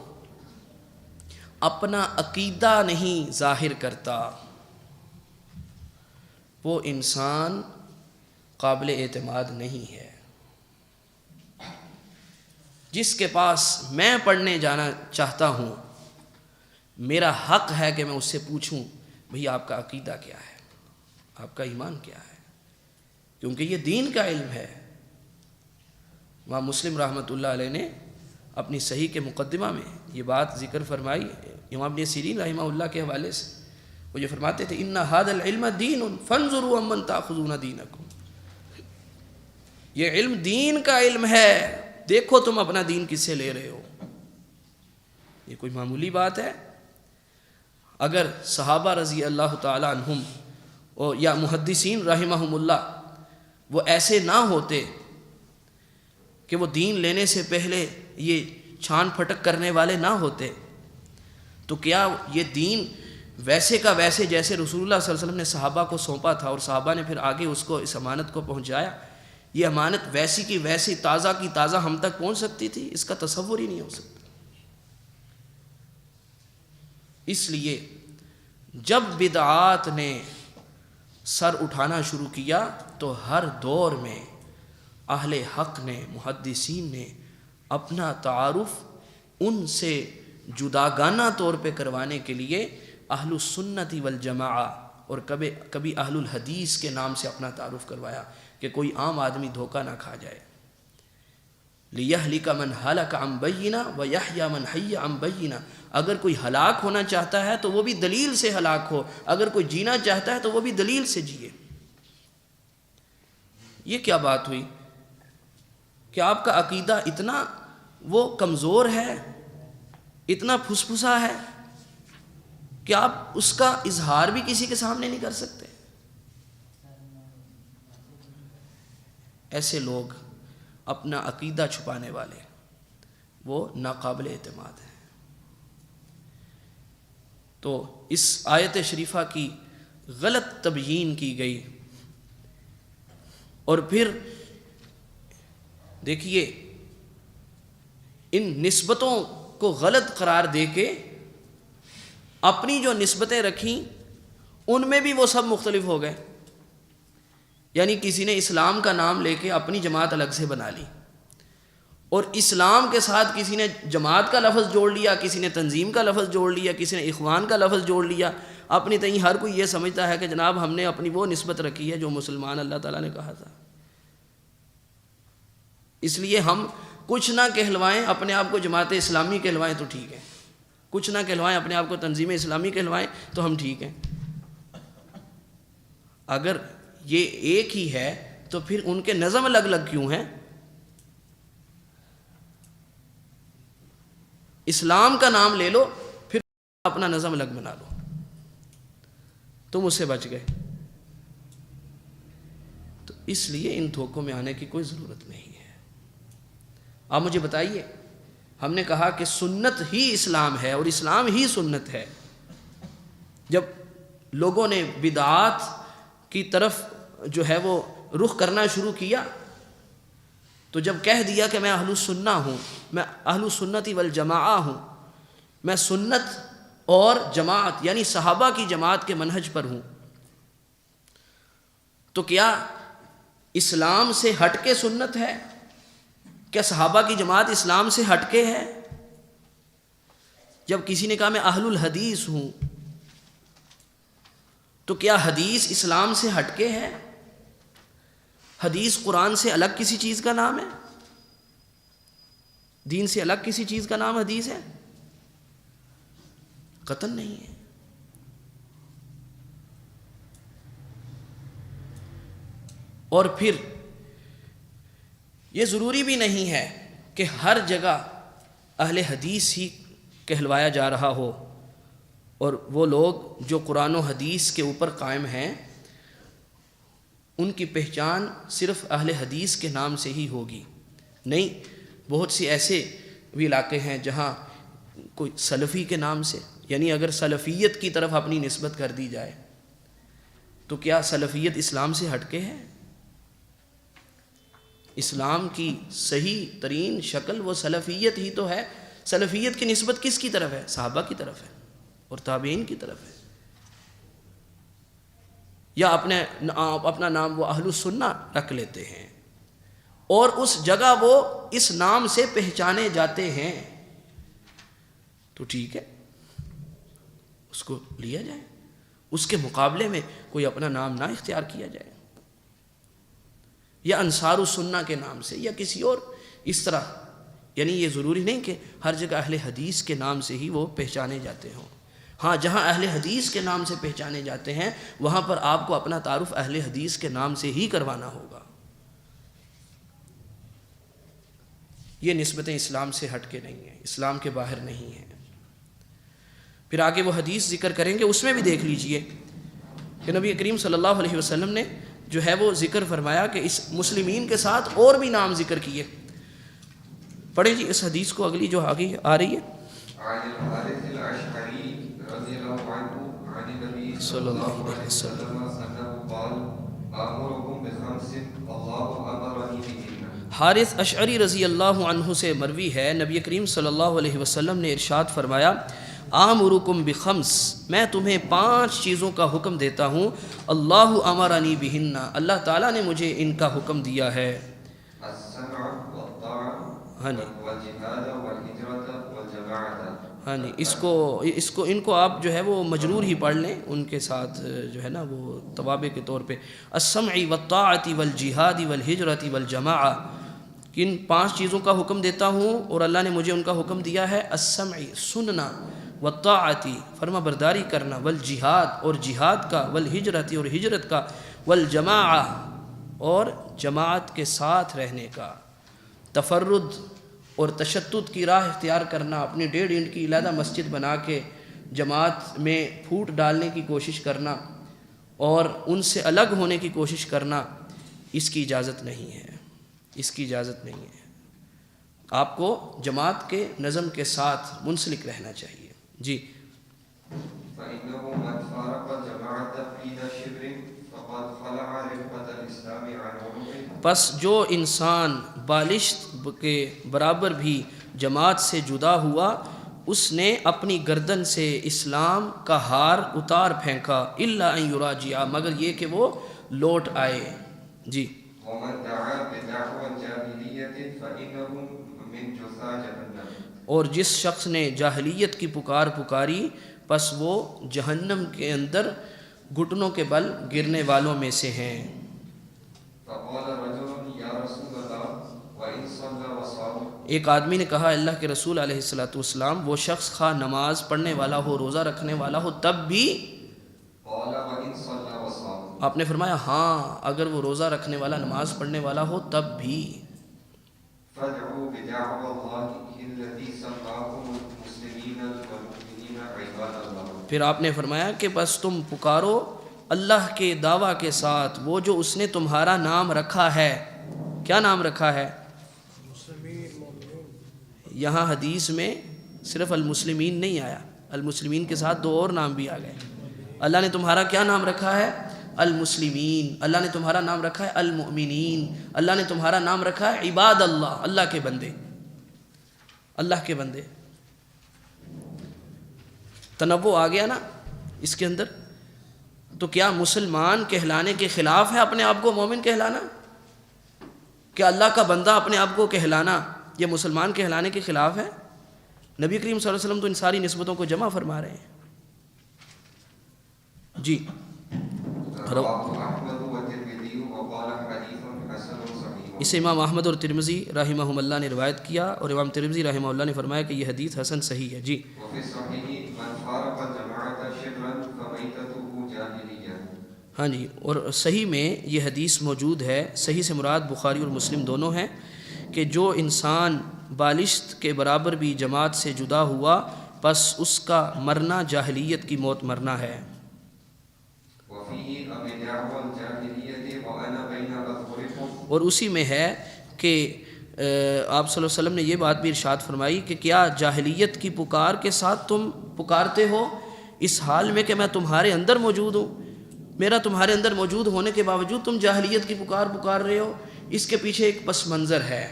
اپنا عقیدہ نہیں ظاہر کرتا، وہ انسان قابل اعتماد نہیں ہے۔ جس کے پاس میں پڑھنے جانا چاہتا ہوں، میرا حق ہے کہ میں اس سے پوچھوں بھئی آپ کا عقیدہ کیا ہے، آپ کا ایمان کیا ہے، کیونکہ یہ دین کا علم ہے۔ امام مسلم رحمۃ اللہ علیہ نے اپنی صحیح کے مقدمہ میں یہ بات ذکر فرمائی، امام ابن سیرین رحمہ اللہ کے حوالے سے وہ یہ فرماتے تھے ان ھذا العلم دین فانظروا عمن تاخذون دینکم، یہ علم دین کا علم ہے، دیکھو تم اپنا دین کس سے لے رہے ہو۔ یہ کوئی معمولی بات ہے؟ اگر صحابہ رضی اللہ تعالی عنہم یا محدثین رحمہم اللہ وہ ایسے نہ ہوتے کہ وہ دین لینے سے پہلے یہ چھان پھٹک کرنے والے نہ ہوتے، تو کیا یہ دین ویسے کا ویسے جیسے رسول اللہ صلی اللہ علیہ وسلم نے صحابہ کو سونپا تھا اور صحابہ نے پھر آگے اس کو اس امانت کو پہنچایا، یہ امانت ویسی کی ویسی تازہ کی تازہ ہم تک پہنچ سکتی تھی؟ اس کا تصور ہی نہیں ہو سکتا۔ اس لیے جب بدعات نے سر اٹھانا شروع کیا تو ہر دور میں اہل حق نے، محدثین نے اپنا تعارف ان سے جداگانہ طور پہ کروانے کے لیے اہل السنت والجماعہ اور کبھی اہل الحدیث کے نام سے اپنا تعارف کروایا کہ کوئی عام آدمی دھوکہ نہ کھا جائے۔ لِيَهْلِكَ مَنْ هَلَكَ عَنْ بَيِّنَةٍ وَيَحْيَىٰ مَنْ حَيَّ عَنْ بَيِّنَةٍ، اگر کوئی ہلاک ہونا چاہتا ہے تو وہ بھی دلیل سے ہلاک ہو، اگر کوئی جینا چاہتا ہے تو وہ بھی دلیل سے جیے۔ یہ کیا بات ہوئی کہ آپ کا عقیدہ اتنا وہ کمزور ہے، اتنا پھسپھسا ہے کہ آپ اس کا اظہار بھی کسی کے سامنے نہیں کر سکتے؟ ایسے لوگ اپنا عقیدہ چھپانے والے وہ ناقابل اعتماد ہیں۔ تو اس آیت شریفہ کی غلط تبیین کی گئی، اور پھر دیکھیے ان نسبتوں کو غلط قرار دے کے اپنی جو نسبتیں رکھیں ان میں بھی وہ سب مختلف ہو گئے۔ یعنی کسی نے اسلام کا نام لے کے اپنی جماعت الگ سے بنا لی، اور اسلام کے ساتھ کسی نے جماعت کا لفظ جوڑ لیا، کسی نے تنظیم کا لفظ جوڑ لیا، کسی نے اخوان کا لفظ جوڑ لیا۔ اپنی تئیں ہر کوئی یہ سمجھتا ہے کہ جناب ہم نے اپنی وہ نسبت رکھی ہے جو مسلمان اللہ تعالیٰ نے کہا تھا۔ اس لیے ہم کچھ نہ کہلوائیں اپنے آپ کو جماعت اسلامی کہلوائیں تو ٹھیک ہے، کچھ نہ کہلوائیں اپنے آپ کو تنظیم اسلامی کہلوائیں تو ہم ٹھیک ہیں۔ اگر یہ ایک ہی ہے تو پھر ان کے نظم الگ الگ کیوں ہیں؟ اسلام کا نام لے لو پھر اپنا نظم الگ بنا لو، تم اس سے بچ گئے۔ تو اس لیے ان دھوکوں میں آنے کی کوئی ضرورت نہیں ہے۔ آپ مجھے بتائیے، ہم نے کہا کہ سنت ہی اسلام ہے اور اسلام ہی سنت ہے۔ جب لوگوں نے بدعات کی طرف جو ہے وہ رخ کرنا شروع کیا تو جب کہہ دیا کہ میں اہل السنہ ہوں، میں اہل السنت والجماعہ ہوں، میں سنت اور جماعت یعنی صحابہ کی جماعت کے منہج پر ہوں، تو کیا اسلام سے ہٹ کے سنت ہے؟ کیا صحابہ کی جماعت اسلام سے ہٹ کے ہے؟ جب کسی نے کہا میں اہل الحدیث ہوں تو کیا حدیث اسلام سے ہٹ کے ہے؟ حدیث قرآن سے الگ کسی چیز کا نام ہے؟ دین سے الگ کسی چیز کا نام حدیث ہے؟ قطعاً نہیں ہے۔ اور پھر یہ ضروری بھی نہیں ہے کہ ہر جگہ اہل حدیث ہی کہلوایا جا رہا ہو، اور وہ لوگ جو قرآن و حدیث کے اوپر قائم ہیں ان کی پہچان صرف اہل حدیث کے نام سے ہی ہوگی۔ نہیں، بہت سی ایسے بھی علاقے ہیں جہاں کوئی سلفی کے نام سے، یعنی اگر سلفیت کی طرف اپنی نسبت کر دی جائے تو کیا سلفیت اسلام سے ہٹ کے ہے؟ اسلام کی صحیح ترین شکل وہ سلفیت ہی تو ہے۔ سلفیت کی نسبت کس کی طرف ہے؟ صحابہ کی طرف ہے اور تابعین کی طرف ہے۔ یا اپنا نام وہ اہل السنہ رکھ لیتے ہیں اور اس جگہ وہ اس نام سے پہچانے جاتے ہیں، تو ٹھیک ہے، اس کو لیا جائے، اس کے مقابلے میں کوئی اپنا نام نہ اختیار کیا جائے، یا انصار السنہ کے نام سے یا کسی اور اس طرح یعنی یہ ضروری نہیں کہ ہر جگہ اہل حدیث کے نام سے ہی وہ پہچانے جاتے ہوں. ہاں جہاں اہل حدیث کے نام سے پہچانے جاتے ہیں وہاں پر آپ کو اپنا تعارف اہل حدیث کے نام سے ہی کروانا ہوگا. یہ نسبتیں اسلام سے ہٹ کے نہیں ہیں, اسلام کے باہر نہیں ہیں. پھر آگے وہ حدیث ذکر کریں گے, اس میں بھی دیکھ لیجئے کہ نبی کریم صلی اللہ علیہ وسلم نے جو ہے وہ ذکر فرمایا کہ اس مسلمین کے ساتھ اور بھی نام ذکر کیے. پڑھیں جی اس حدیث کو, اگلی جو آگے آ رہی ہے. صلی اللہ علیہ وسلم حارث اشعری رضی اللہ عنہ سے مروی ہے, نبی کریم صلی اللہ علیہ وسلم نے ارشاد فرمایا آمرکم بخمس, میں تمہیں 5 چیزوں کا حکم دیتا ہوں, اللہ امرنی بہن, اللہ تعالیٰ نے مجھے ان کا حکم دیا ہے. ہاں جی ہاں جی ان کو آپ جو ہے وہ مجرور ہی پڑھ لیں, ان کے ساتھ جو ہے نا وہ توابع کے طور پہ السمع والطاعت والجہاد والہجرت والجماعہ. کن 5 چیزوں کا حکم دیتا ہوں اور اللہ نے مجھے ان کا حکم دیا ہے. السمع سننا, والطاعت فرما برداری کرنا, والجہاد اور جہاد کا, والہجرت اور ہجرت کا, والجماعہ اور جماعت کے ساتھ رہنے کا. تفرد اور تشدد کی راہ اختیار کرنا, اپنی 1.5 اینٹ کی علیحدہ مسجد بنا کے جماعت میں پھوٹ ڈالنے کی کوشش کرنا اور ان سے الگ ہونے کی کوشش کرنا, اس کی اجازت نہیں ہے, اس کی اجازت نہیں ہے. آپ کو جماعت کے نظم کے ساتھ منسلک رہنا چاہیے. جی پس جو انسان بالشت کے برابر بھی جماعت سے جدا ہوا, اس نے اپنی گردن سے اسلام کا ہار اتار پھینکا, الا ان یراجع, مگر یہ کہ وہ لوٹ آئے. جی اور جس شخص نے جاہلیت کی پکاری پس وہ جہنم کے اندر گھٹنوں کے بل گرنے والوں میں سے ہیں. ایک آدمی نے کہا اللہ کے رسول علیہ الصلوۃ والسلام, وہ شخص خواہ نماز پڑھنے والا ہو, روزہ رکھنے والا ہو, تب بھی؟ آپ نے فرمایا ہاں اگر وہ روزہ رکھنے والا, نماز پڑھنے والا ہو تب بھی. پھر آپ نے فرمایا کہ بس تم پکارو اللہ کے دعویٰ کے ساتھ وہ جو اس نے تمہارا نام رکھا ہے. کیا نام رکھا ہے؟ یہاں حدیث میں صرف المسلمین نہیں آیا, المسلمین کے ساتھ 2 اور نام بھی آ گئے. اللہ نے تمہارا کیا نام رکھا ہے؟ المسلمین. اللہ نے تمہارا نام رکھا ہے المؤمنین. اللہ نے تمہارا نام رکھا ہے عباد اللہ, اللہ کے بندے, اللہ کے بندے. تنوع آ گیا نا اس کے اندر. تو کیا مسلمان کہلانے کے خلاف ہے اپنے آپ کو مومن کہلانا؟ کیا اللہ کا بندہ اپنے آپ کو کہلانا یہ مسلمان کہلانے کے خلاف ہے؟ نبی کریم صلی اللہ علیہ وسلم تو ان ساری نسبتوں کو جمع فرما رہے ہیں. جی اسے امام احمد اور ترمذی رحمہم اللہ نے روایت کیا, اور امام ترمذی رحمہ اللہ نے فرمایا کہ یہ حدیث حسن صحیح ہے. جی ہاں جی, اور صحیح میں یہ حدیث موجود ہے. صحیح سے مراد بخاری اور مسلم دونوں ہیں کہ جو انسان بالشت کے برابر بھی جماعت سے جدا ہوا پس اس کا مرنا جاہلیت کی موت مرنا ہے. اور اسی میں ہے کہ آپ صلی اللہ علیہ وسلم نے یہ بات بھی ارشاد فرمائی کہ کیا جاہلیت کی پکار کے ساتھ تم پکارتے ہو اس حال میں کہ میں تمہارے اندر موجود ہوں؟ میرا تمہارے اندر موجود ہونے کے باوجود تم جاہلیت کی پکار رہے ہو. اس کے پیچھے ایک پس منظر ہے.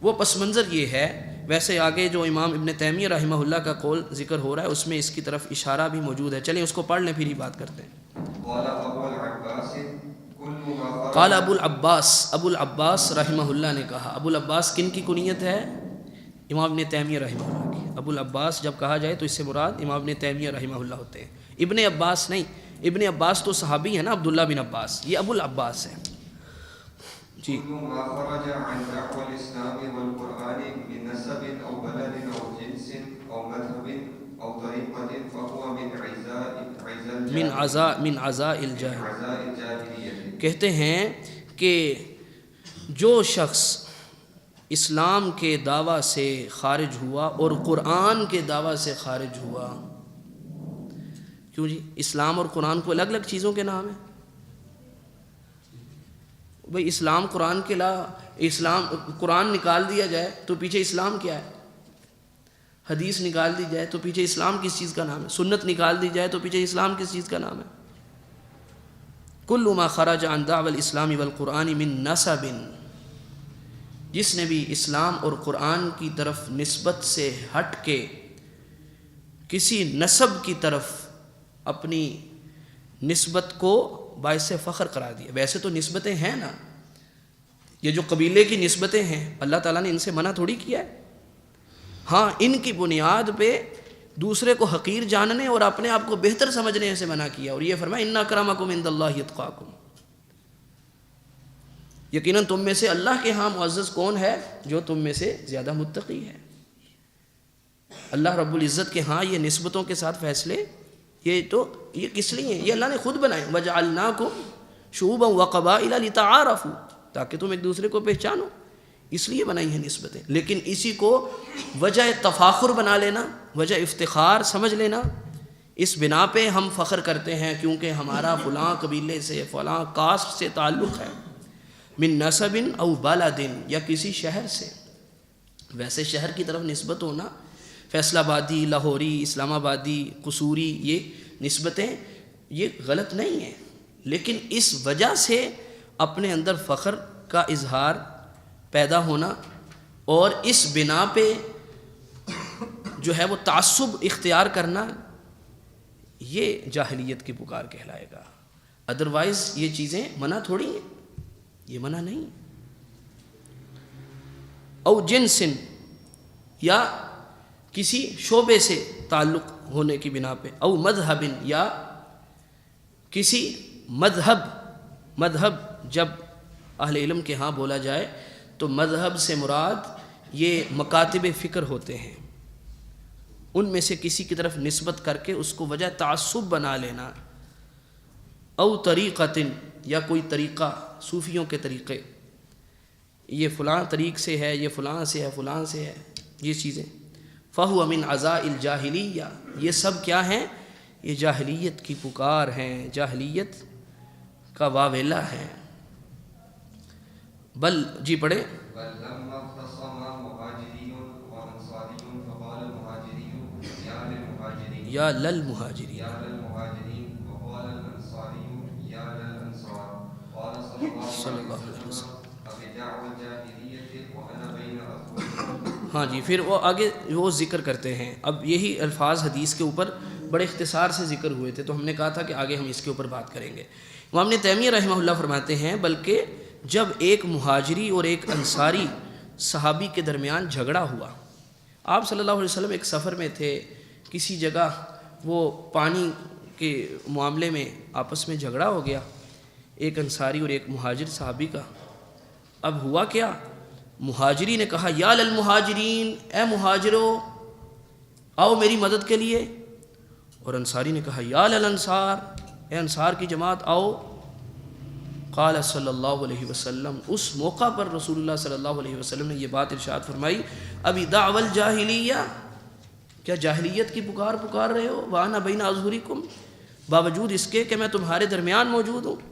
وہ پس منظر یہ ہے, ویسے آگے جو امام ابن تیمیہ رحمہ اللہ کا قول ذکر ہو رہا ہے اس میں اس کی طرف اشارہ بھی موجود ہے. چلیں اس کو پڑھ لیں پھر ہی بات کرتے ہیں. قال ابو العباس رحمہ اللہ نے کہا. ابو العباس کن کی کنیت ہے؟ امام ابن تیمیہ رحمہ اللہ کی. ابو العباس جب کہا جائے تو اس سے مراد امام ابن تیمیہ رحمہ اللہ ہوتے ہیں, ابن عباس نہیں. ابن عباس تو صحابی ہیں نا, عبداللہ بن عباس, یہ ابو العباس ہے. جی كل ما خرج عن دعوى الإسلام والقرآن من نسب أو بلد أو جنس أو مذهب أو طريقة فهو من عزاء الجاہل. الجاهلية. کہتے ہیں کہ جو شخص اسلام کے دعویٰ سے خارج ہوا اور قرآن کے دعویٰ سے خارج ہوا. کیوں جی؟ اسلام اور قرآن کو الگ الگ چیزوں کے نام ہیں. بھئی اسلام قرآن کے اسلام قرآن نکال دیا جائے تو پیچھے اسلام کیا ہے؟ حدیث نکال دی جائے تو پیچھے اسلام کس چیز کا نام ہے؟ سنت نکال دی جائے تو پیچھے اسلام کس چیز کا نام ہے؟ کل ما خرج عن دعوی الاسلام والقرآن من نسب، جس نے بھی اسلام اور قرآن کی طرف نسبت سے ہٹ کے کسی نسب کی طرف اپنی نسبت کو باعث فخر قرار دیا. ویسے تو نسبتیں ہیں نا، یہ جو قبیلے کی نسبتیں ہیں اللہ تعالیٰ نے ان سے منع تھوڑی کیا ہے. ہاں ان کی بنیاد پہ دوسرے کو حقیر جاننے اور اپنے آپ کو بہتر سمجھنے سے منع کیا، اور یہ فرمایا ان اکرمکم عند اللہ اتقاکم، یقیناً تم میں سے اللہ کے ہاں معزز کون ہے؟ جو تم میں سے زیادہ متقی ہے. اللہ رب العزت کے ہاں یہ نسبتوں کے ساتھ فیصلے یہ کس لیے ہیں؟ یہ اللہ نے خود بنائے. وَجَعَلْنَاكُمْ شُعُوبًا وَقَبَائِلَ لِتَعَارَفُوا، تاکہ تم ایک دوسرے کو پہچانو. اس لیے بنائی ہیں نسبتیں. لیکن اسی کو وجہ تفاخر بنا لینا، وجہ افتخار سمجھ لینا، اس بنا پہ ہم فخر کرتے ہیں کیونکہ ہمارا فلاں قبیلے سے فلاں کاسٹ سے تعلق ہے، من نسب او بلد، یا کسی شہر سے. ویسے شہر کی طرف نسبت ہونا، فیصل آبادی، لاہوری، اسلام آبادی، قصوری، یہ نسبتیں یہ غلط نہیں ہیں، لیکن اس وجہ سے اپنے اندر فخر کا اظہار پیدا ہونا اور اس بنا پہ جو ہے وہ تعصب اختیار کرنا، یہ جاہلیت کی پکار کہلائے گا. ادروائز یہ چیزیں منع تھوڑی ہیں، یہ منع نہیں. او جنس، یا کسی شعبے سے تعلق ہونے کی بنا پہ، او مذہب، یا کسی مذہب جب اہل علم کے ہاں بولا جائے تو مذہب سے مراد یہ مکاتب فکر ہوتے ہیں، ان میں سے کسی کی طرف نسبت کر کے اس کو وجہ تعصب بنا لینا. او طریقت، یا کوئی طریقہ، صوفیوں کے طریقے، یہ فلاں طریق سے ہے، یہ فلاں سے ہے، فلاں سے ہے، یہ چیزیں. فہو من عزاء الجاہلیہ، یہ سب کیا ہیں؟ یہ جاہلیت کی پکار ہیں، جاہلیت کا واویلا ہے. بل جی پڑھے. بل لما اختصم مهاجري وانصاري فقال المهاجري یا للمهاجرین، وقال الانصاري يا للانصار. قال صلى الله عليه وسلم أبدعوى الجاهلية وأنا بين أظهركم. ہاں جی، پھر وہ آگے وہ ذکر کرتے ہیں. اب یہی الفاظ حدیث کے اوپر بڑے اختصار سے ذکر ہوئے تھے، تو ہم نے کہا تھا کہ آگے ہم اس کے اوپر بات کریں گے. امام ابن تیمیہ رحمہ اللہ فرماتے ہیں بلکہ جب ایک مہاجری اور ایک انصاری صحابی کے درمیان جھگڑا ہوا، آپ صلی اللہ علیہ وسلم ایک سفر میں تھے، کسی جگہ وہ پانی کے معاملے میں آپس میں جھگڑا ہو گیا ایک انصاری اور ایک مہاجر صحابی کا. اب ہوا کیا؟ مہاجری نے کہا یا للمہاجرین، اے مہاجرو آؤ میری مدد کے لیے، اور انصاری نے کہا یا للانصار، اے انصار کی جماعت آؤ. قال صلی اللہ علیہ وسلم، اس موقع پر رسول اللہ صلی اللہ علیہ وسلم نے یہ بات ارشاد فرمائی، ابی دعوی الجاہلیہ، کیا جاہلیت کی پکار رہے ہو؟ وانا بین اظہرکم، باوجود اس کے کہ میں تمہارے درمیان موجود ہوں،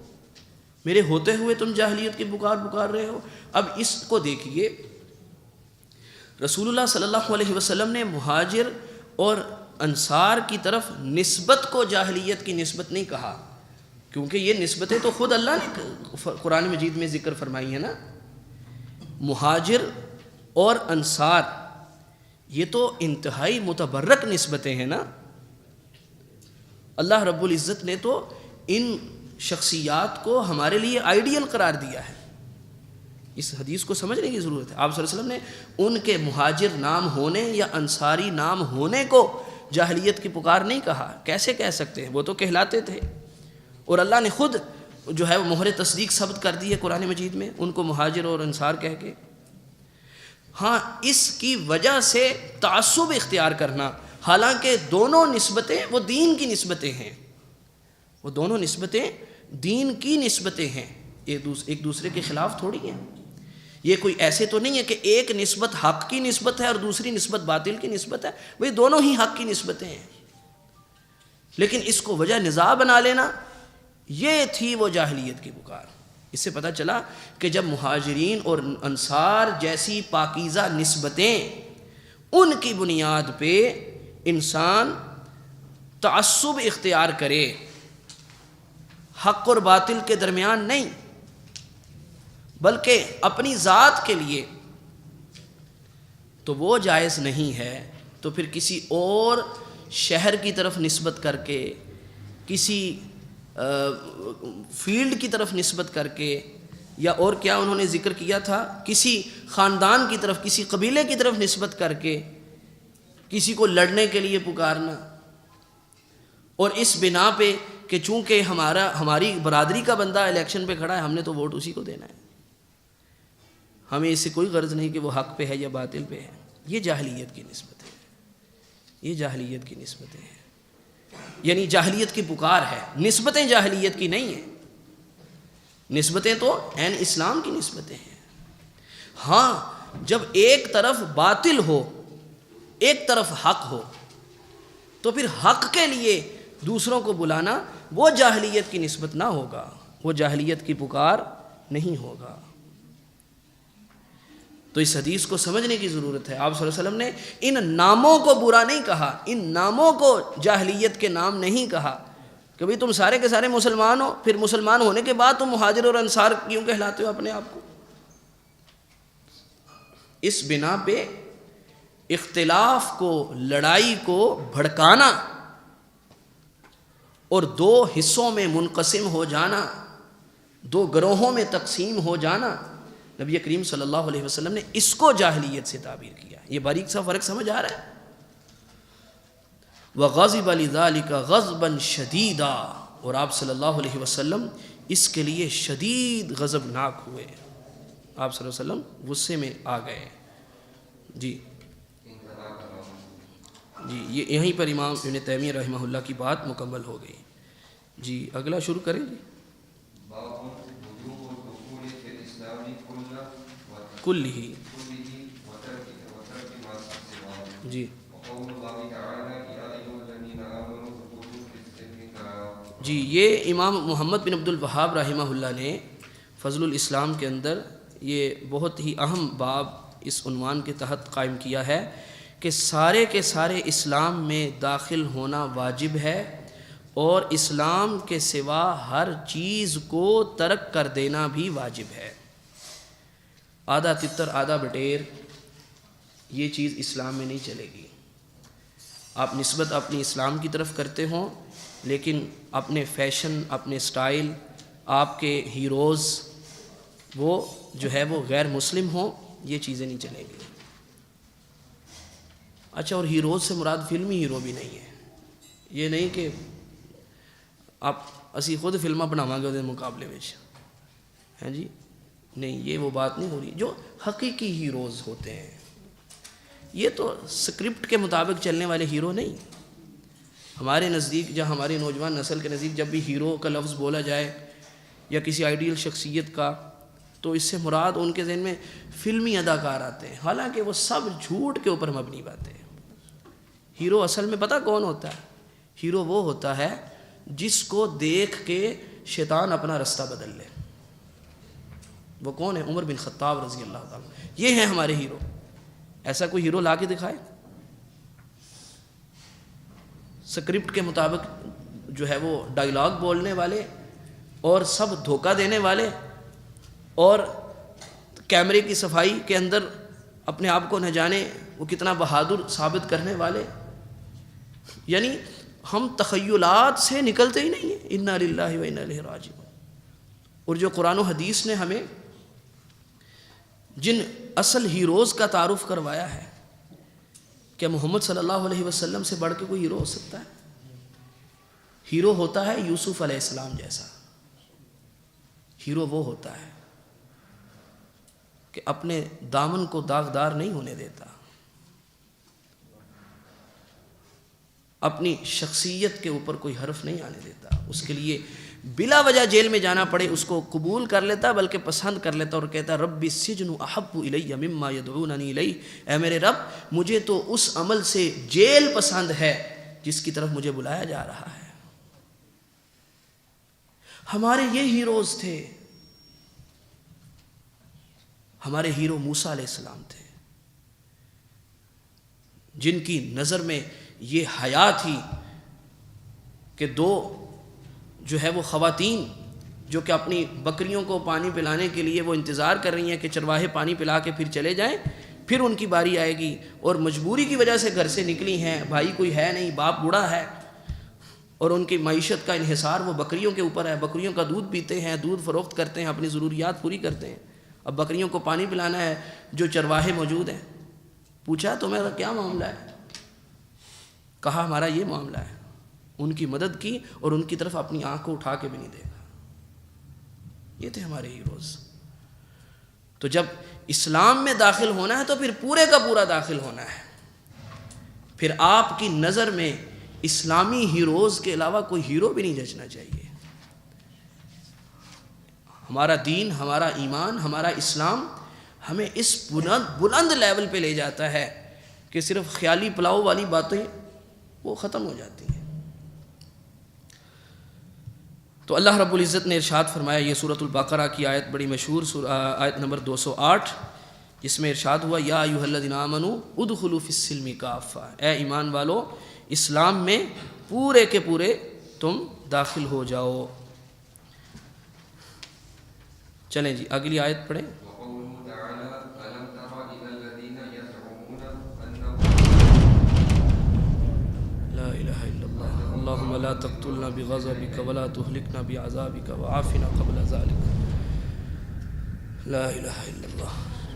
میرے ہوتے ہوئے تم جاہلیت کی پکار رہے ہو. اب اس کو دیکھیے، رسول اللہ صلی اللہ علیہ وسلم نے مہاجر اور انصار کی طرف نسبت کو جاہلیت کی نسبت نہیں کہا، کیونکہ یہ نسبتیں تو خود اللہ نے قرآن مجید میں ذکر فرمائی ہیں نا. مہاجر اور انصار یہ تو انتہائی متبرک نسبتیں ہیں نا. اللہ رب العزت نے تو ان شخصیات کو ہمارے لیے آئیڈیل قرار دیا ہے. اس حدیث کو سمجھنے کی ضرورت ہے. آپ صلی اللہ علیہ وسلم نے ان کے مہاجر نام ہونے یا انصاری نام ہونے کو جاہلیت کی پکار نہیں کہا. کیسے کہہ سکتے ہیں؟ وہ تو کہلاتے تھے، اور اللہ نے خود جو ہے وہ مہر تصدیق ثبت کر دی ہے قرآن مجید میں ان کو مہاجر اور انصار کہہ کے. ہاں اس کی وجہ سے تعصب اختیار کرنا، حالانکہ دونوں نسبتیں وہ دین کی نسبتیں ہیں، وہ دونوں نسبتیں دین کی نسبتیں ہیں، ایک دوسرے کے خلاف تھوڑی ہیں. یہ کوئی ایسے تو نہیں ہے کہ ایک نسبت حق کی نسبت ہے اور دوسری نسبت باطل کی نسبت ہے، وہ دونوں ہی حق کی نسبتیں ہیں. لیکن اس کو وجہ نزاع بنا لینا، یہ تھی وہ جاہلیت کی پکار. اس سے پتہ چلا کہ جب مہاجرین اور انصار جیسی پاکیزہ نسبتیں ان کی بنیاد پہ انسان تعصب اختیار کرے، حق اور باطل کے درمیان نہیں بلکہ اپنی ذات کے لیے، تو وہ جائز نہیں ہے. تو پھر کسی اور شہر کی طرف نسبت کر کے، کسی فیلڈ کی طرف نسبت کر کے، یا اور کیا انہوں نے ذکر کیا تھا، کسی خاندان کی طرف، کسی قبیلے کی طرف نسبت کر کے کسی کو لڑنے کے لیے پکارنا، اور اس بنا پہ کہ چونکہ ہماری برادری کا بندہ الیکشن پہ کھڑا ہے ہم نے تو ووٹ اسی کو دینا ہے، ہمیں اس سے کوئی غرض نہیں کہ وہ حق پہ ہے یا باطل پہ ہے. یہ جاہلیت کی نسبت ہے، یہ جاہلیت کی نسبتیں ہیں، یعنی جاہلیت کی پکار ہے. نسبتیں جاہلیت کی نہیں ہیں، نسبتیں تو عین اسلام کی نسبتیں ہیں. ہاں جب ایک طرف باطل ہو ایک طرف حق ہو تو پھر حق کے لیے دوسروں کو بلانا وہ جاہلیت کی نسبت نہ ہوگا، وہ جاہلیت کی پکار نہیں ہوگا. تو اس حدیث کو سمجھنے کی ضرورت ہے. آپ صلی اللہ علیہ وسلم نے ان ناموں کو برا نہیں کہا، ان ناموں کو جاہلیت کے نام نہیں کہا کہ بھئی تم سارے کے سارے مسلمان ہو، پھر مسلمان ہونے کے بعد تم مہاجر اور انصار کیوں کہلاتے ہو اپنے آپ کو. اس بنا پہ اختلاف کو، لڑائی کو بھڑکانا اور دو حصوں میں منقسم ہو جانا، دو گروہوں میں تقسیم ہو جانا، نبی کریم صلی اللہ علیہ وسلم نے اس کو جاہلیت سے تعبیر کیا. یہ باریک سا فرق سمجھ آ رہا ہے. وَغَضِبَ لِذَلِكَ غَضْبًا شَدِيدًا، اور آپ صلی اللہ علیہ وسلم اس کے لیے شدید غضبناک ہوئے. آپ صلی اللہ علیہ وسلم غصے میں آ گئے. جی یہیں پر امام ابن تیمیہ رحمہ اللہ کی بات مکمل ہو گئی. جی اگلا شروع کریں گے. کل ہی جی جی یہ امام محمد بن عبد الوہاب رحمہ اللہ نے فضل الاسلام کے اندر یہ بہت ہی اہم باب اس عنوان کے تحت قائم کیا ہے کہ سارے کے سارے اسلام میں داخل ہونا واجب ہے اور اسلام کے سوا ہر چیز کو ترک کر دینا بھی واجب ہے. آدھا تتر آدھا بٹیر یہ چیز اسلام میں نہیں چلے گی. آپ نسبت اپنی اسلام کی طرف کرتے ہوں لیکن اپنے فیشن، اپنے سٹائل، آپ کے ہیروز وہ جو ہے وہ غیر مسلم ہوں، یہ چیزیں نہیں چلیں گی. اچھا، اور ہیروز سے مراد فلمی ہیرو بھی نہیں ہے. یہ نہیں کہ آپ اسی خود فلمیں بناواں گے اس مقابلے میں، ہیں جی، نہیں، یہ وہ بات نہیں ہو رہی. جو حقیقی ہیروز ہوتے ہیں یہ تو سکرپٹ کے مطابق چلنے والے ہیرو نہیں. ہمارے نزدیک یا ہماری نوجوان نسل کے نزدیک جب بھی ہیرو کا لفظ بولا جائے یا کسی آئیڈیل شخصیت کا تو اس سے مراد ان کے ذہن میں فلمی اداکار آتے ہیں، حالانکہ وہ سب جھوٹ کے اوپر مبنی باتیں ہیں. ہیرو اصل میں پتہ کون ہوتا ہے؟ ہیرو وہ ہوتا ہے جس کو دیکھ کے شیطان اپنا رستہ بدل لے. وہ کون ہے؟ عمر بن خطاب رضی اللہ تعالیٰ. یہ ہیں ہمارے ہیرو. ایسا کوئی ہیرو لا کے دکھائے سکرپٹ کے مطابق جو ہے وہ ڈائیلاگ بولنے والے اور سب دھوکہ دینے والے اور کیمرے کی صفائی کے اندر اپنے آپ کو نہ جانے وہ کتنا بہادر ثابت کرنے والے. یعنی ہم تخیلات سے نکلتے ہی نہیں ہیں. انا للہ و انا الیہ راجعون. اور جو قرآن و حدیث نے ہمیں جن اصل ہیروز کا تعارف کروایا ہے، کیا محمد صلی اللہ علیہ وسلم سے بڑھ کے کوئی ہیرو ہو سکتا ہے؟ ہیرو ہوتا ہے یوسف علیہ السلام جیسا. ہیرو وہ ہوتا ہے کہ اپنے دامن کو داغدار نہیں ہونے دیتا، اپنی شخصیت کے اوپر کوئی حرف نہیں آنے دیتا، اس کے لیے بلا وجہ جیل میں جانا پڑے اس کو قبول کر لیتا، بلکہ پسند کر لیتا اور کہتا رب السجن احب الی مما یدعوننی الیہ، اے میرے رب مجھے تو اس عمل سے جیل پسند ہے جس کی طرف مجھے بلایا جا رہا ہے۔ ہمارے یہ ہیروز تھے، ہمارے ہیرو موسیٰ علیہ السلام تھے، جن کی نظر میں یہ حیا تھی کہ دو جو ہے وہ خواتین جو کہ اپنی بکریوں کو پانی پلانے کے لیے وہ انتظار کر رہی ہیں کہ چرواہے پانی پلا کے پھر چلے جائیں، پھر ان کی باری آئے گی، اور مجبوری کی وجہ سے گھر سے نکلی ہیں، بھائی کوئی ہے نہیں، باپ بوڑھا ہے، اور ان کی معیشت کا انحصار وہ بکریوں کے اوپر ہے، بکریوں کا دودھ پیتے ہیں، دودھ فروخت کرتے ہیں، اپنی ضروریات پوری کرتے ہیں۔ اب بکریوں کو پانی پلانا ہے، جو چرواہے موجود ہیں، پوچھا تمہارا کیا معاملہ ہے؟ کہا ہمارا یہ معاملہ ہے، ان کی مدد کی اور ان کی طرف اپنی آنکھ کو اٹھا کے بھی نہیں دیکھا۔ یہ تھے ہمارے ہیروز۔ تو جب اسلام میں داخل ہونا ہے تو پھر پورے کا پورا داخل ہونا ہے، پھر آپ کی نظر میں اسلامی ہیروز کے علاوہ کوئی ہیرو بھی نہیں جچنا چاہیے۔ ہمارا دین، ہمارا ایمان، ہمارا اسلام ہمیں اس بلند لیول پہ لے جاتا ہے کہ صرف خیالی پلاؤ والی باتیں وہ ختم ہو جاتی ہیں۔ تو اللہ رب العزت نے ارشاد فرمایا، یہ سورۃ البقرہ کی آیت بڑی مشہور آیت نمبر 208، جس میں ارشاد ہوا یا ایھا الذین آمنوا ادخلوا فی السلم کافہ، اے ایمان والو اسلام میں پورے کے پورے تم داخل ہو جاؤ۔ چلیں جی اگلی آیت پڑھیں۔ اللهم لا تقتلنا بغضبك ولا تهلكنا بعذابك وعافنا قبل ذلك، لا الہ الا اللہ۔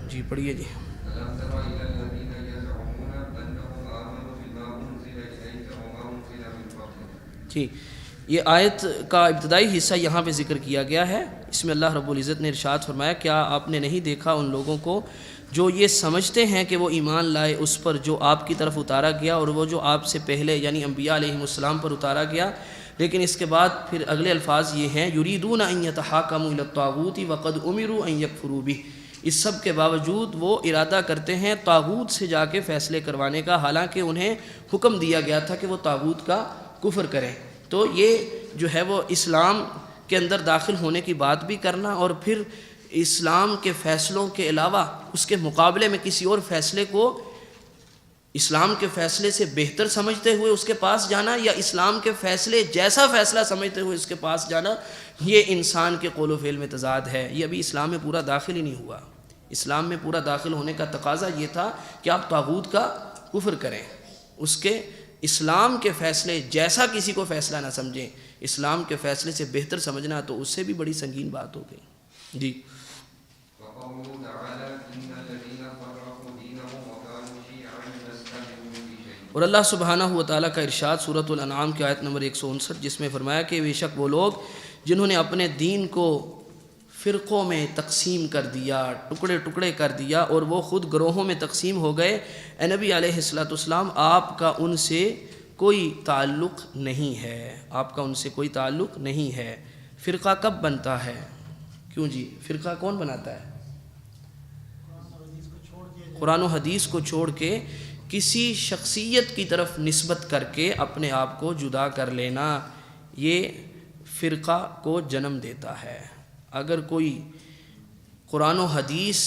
جی پڑھیے جی۔ جی یہ آیت کا ابتدائی حصہ یہاں پہ ذکر کیا گیا ہے، اس میں اللہ رب العزت نے ارشاد فرمایا کیا آپ نے نہیں دیکھا ان لوگوں کو جو یہ سمجھتے ہیں کہ وہ ایمان لائے اس پر جو آپ کی طرف اتارا گیا اور وہ جو آپ سے پہلے یعنی انبیاء علیہ السلام پر اتارا گیا، لیکن اس کے بعد پھر اگلے الفاظ یہ ہیں یریدون ان یتحاکموا الی الطاغوت وقد امروا ان یکفروا بہ، اس سب کے باوجود وہ ارادہ کرتے ہیں طاغوت سے جا کے فیصلے کروانے کا، حالانکہ انہیں حکم دیا گیا تھا کہ وہ طاغوت کا کفر کریں۔ تو یہ جو ہے وہ اسلام کے اندر داخل ہونے کی بات بھی کرنا اور پھر اسلام کے فیصلوں کے علاوہ اس کے مقابلے میں کسی اور فیصلے کو اسلام کے فیصلے سے بہتر سمجھتے ہوئے اس کے پاس جانا یا اسلام کے فیصلے جیسا فیصلہ سمجھتے ہوئے اس کے پاس جانا، یہ انسان کے قول و فعل میں تضاد ہے۔ یہ ابھی اسلام میں پورا داخل ہی نہیں ہوا۔ اسلام میں پورا داخل ہونے کا تقاضا یہ تھا کہ آپ طاغوت کا کفر کریں، اس کے اسلام کے فیصلے جیسا کسی کو فیصلہ نہ سمجھیں، اسلام کے فیصلے سے بہتر سمجھنا تو اس سے بھی بڑی سنگین بات ہو گئی۔ جی اور اللہ سبحانہ و تعالیٰ کا ارشاد سورۃ الانعام کی آیت نمبر 159، جس میں فرمایا کہ بے شک وہ لوگ جنہوں نے اپنے دین کو فرقوں میں تقسیم کر دیا، ٹکڑے ٹکڑے کر دیا اور وہ خود گروہوں میں تقسیم ہو گئے، اے نبی علیہ السلام آپ کا ان سے کوئی تعلق نہیں ہے، آپ کا ان سے کوئی تعلق نہیں ہے۔ فرقہ کب بنتا ہے؟ کیوں جی فرقہ کون بناتا ہے؟ قرآن و حدیث کو چھوڑ کے کسی شخصیت کی طرف نسبت کر کے اپنے آپ کو جدا کر لینا، یہ فرقہ کو جنم دیتا ہے۔ اگر کوئی قرآن و حدیث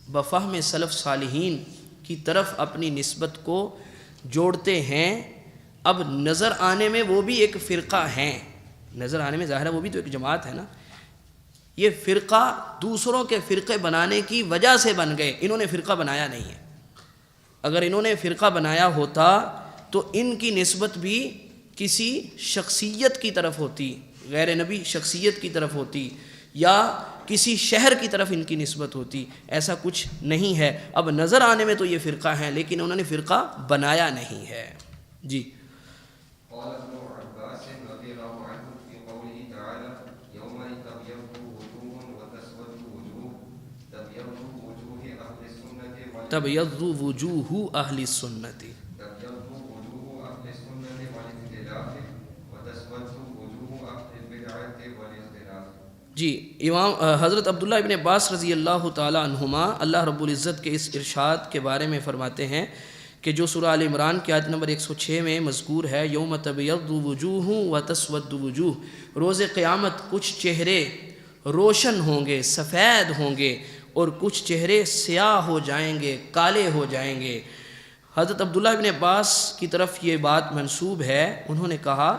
بفہم سلف صالحین کی طرف اپنی نسبت کو جوڑتے ہیں، اب نظر آنے میں وہ بھی ایک فرقہ ہیں، نظر آنے میں ظاہر ہے وہ بھی تو ایک جماعت ہے نا، یہ فرقہ دوسروں کے فرقے بنانے کی وجہ سے بن گئے، انہوں نے فرقہ بنایا نہیں ہے۔ اگر انہوں نے فرقہ بنایا ہوتا تو ان کی نسبت بھی کسی شخصیت کی طرف ہوتی، غیر نبی شخصیت کی طرف ہوتی، یا کسی شہر کی طرف ان کی نسبت ہوتی، ایسا کچھ نہیں ہے۔ اب نظر آنے میں تو یہ فرقہ ہیں لیکن انہوں نے فرقہ بنایا نہیں ہے۔ جی تبیض وجوہ اہل السنت. تبيض وجوه أهل السنة والاختلاف وتسود وجوه أهل البدعة والاختلاف. جی امام حضرت عبداللہ ابن عباس رضی اللہ تعالی عنہما اللہ رب العزت کے اس ارشاد کے بارے میں فرماتے ہیں کہ جو سورہ آل عمران کی آیت نمبر 106 میں مذکور ہے یوم تبیض وجوہ و تسود وجوہ، روز قیامت کچھ چہرے روشن ہوں گے، سفید ہوں گے، اور کچھ چہرے سیاہ ہو جائیں گے، کالے ہو جائیں گے. حضرت عبداللہ ابن عباس کی طرف یہ بات منسوب ہے، انہوں نے کہا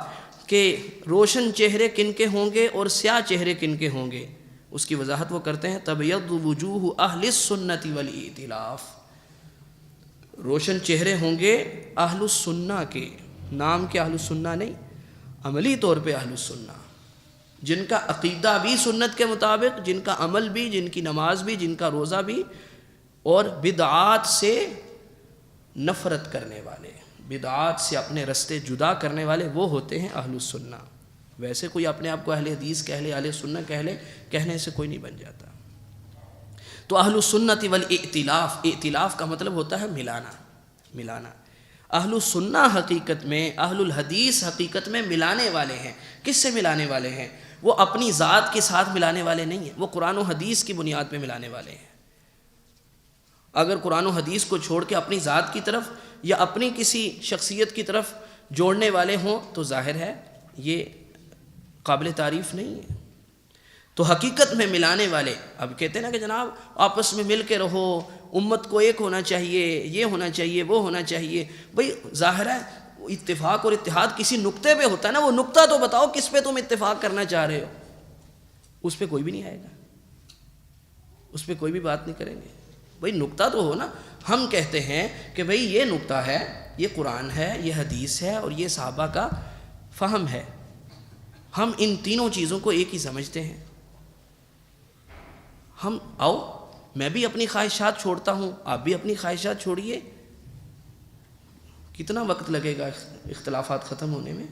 کہ روشن چہرے کن کے ہوں گے اور سیاہ چہرے کن کے ہوں گے. اس کی وضاحت وہ کرتے ہیں تبیض وجوہ اہل السنت والائتلاف. روشن چہرے ہوں گے اہل السنہ کے، نام کے اہل السنہ نہیں، عملی طور پہ اہل السنہ، جن کا عقیدہ بھی سنت کے مطابق، جن کا عمل بھی، جن کی نماز بھی، جن کا روزہ بھی، اور بدعات سے نفرت کرنے والے، بدعات سے اپنے رستے جدا کرنے والے، وہ ہوتے ہیں اہل السنہ. ویسے کوئی اپنے آپ کو اہل حدیث کہہ لے، اہل سنہ کہہ لے، کہنے سے کوئی نہیں بن جاتا. تو اہل السنت والائتلاف، ائتلاف کا مطلب ہوتا ہے ملانا، ملانا. اہل السنہ حقیقت میں، اہل الحدیث حقیقت میں ملانے والے ہیں. کس سے ملانے والے ہیں؟ وہ اپنی ذات کے ساتھ ملانے والے نہیں ہیں، وہ قرآن و حدیث کی بنیاد پہ ملانے والے ہیں. اگر قرآن و حدیث کو چھوڑ کے اپنی ذات کی طرف یا اپنی کسی شخصیت کی طرف جوڑنے والے ہوں تو ظاہر ہے یہ قابل تعریف نہیں ہے. تو حقیقت میں ملانے والے، اب کہتے ہیں نا کہ جناب آپس میں مل کے رہو، امت کو ایک ہونا چاہیے، یہ ہونا چاہیے، وہ ہونا چاہیے. بھئی ظاہر ہے اتفاق اور اتحاد کسی نقطے پہ ہوتا ہے نا، وہ نقطہ تو بتاؤ کس پہ تم اتفاق کرنا چاہ رہے ہو. اس پہ کوئی بھی نہیں آئے گا، اس پہ کوئی بھی بات نہیں کریں گے. بھئی نقطہ تو ہو نا. ہم کہتے ہیں کہ بھئی یہ نقطہ ہے، یہ قرآن ہے، یہ حدیث ہے، اور یہ صحابہ کا فہم ہے. ہم ان تینوں چیزوں کو ایک ہی سمجھتے ہیں. ہم آؤ، میں بھی اپنی خواہشات چھوڑتا ہوں، آپ بھی اپنی خواہشات چھوڑیے. کتنا وقت لگے گا اختلافات ختم ہونے میں؟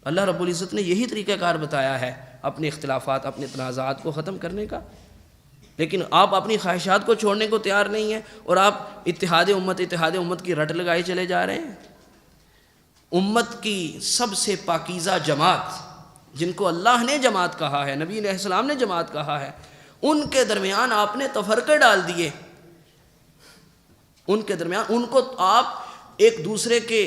اللہ رب العزت نے یہی طریقہ کار بتایا ہے اپنے اختلافات، اپنے تنازعات کو ختم کرنے کا. لیکن آپ اپنی خواہشات کو چھوڑنے کو تیار نہیں ہیں، اور آپ اتحاد امت کی رٹ لگائے چلے جا رہے ہیں. امت کی سب سے پاکیزہ جماعت، جن کو اللہ نے جماعت کہا ہے، نبی علیہ السلام نے جماعت کہا ہے، ان کے درمیان آپ نے تفرقے ڈال دیے. ان کے درمیان ان کو آپ ایک دوسرے کے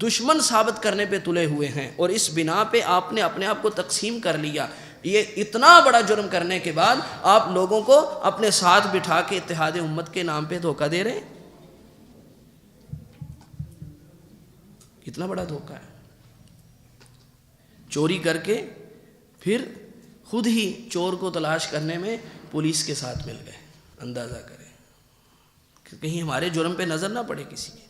دشمن ثابت کرنے پہ تلے ہوئے ہیں، اور اس بنا پہ آپ نے اپنے آپ کو تقسیم کر لیا. یہ اتنا بڑا جرم کرنے کے بعد آپ لوگوں کو اپنے ساتھ بٹھا کے اتحاد امت کے نام پہ دھوکہ دے رہے ہیں. کتنا بڑا دھوکہ ہے. چوری کر کے پھر خود ہی چور کو تلاش کرنے میں پولیس کے ساتھ مل گئے. اندازہ کریں کہ کہیں ہمارے جرم پہ نظر نہ پڑے کسی کی.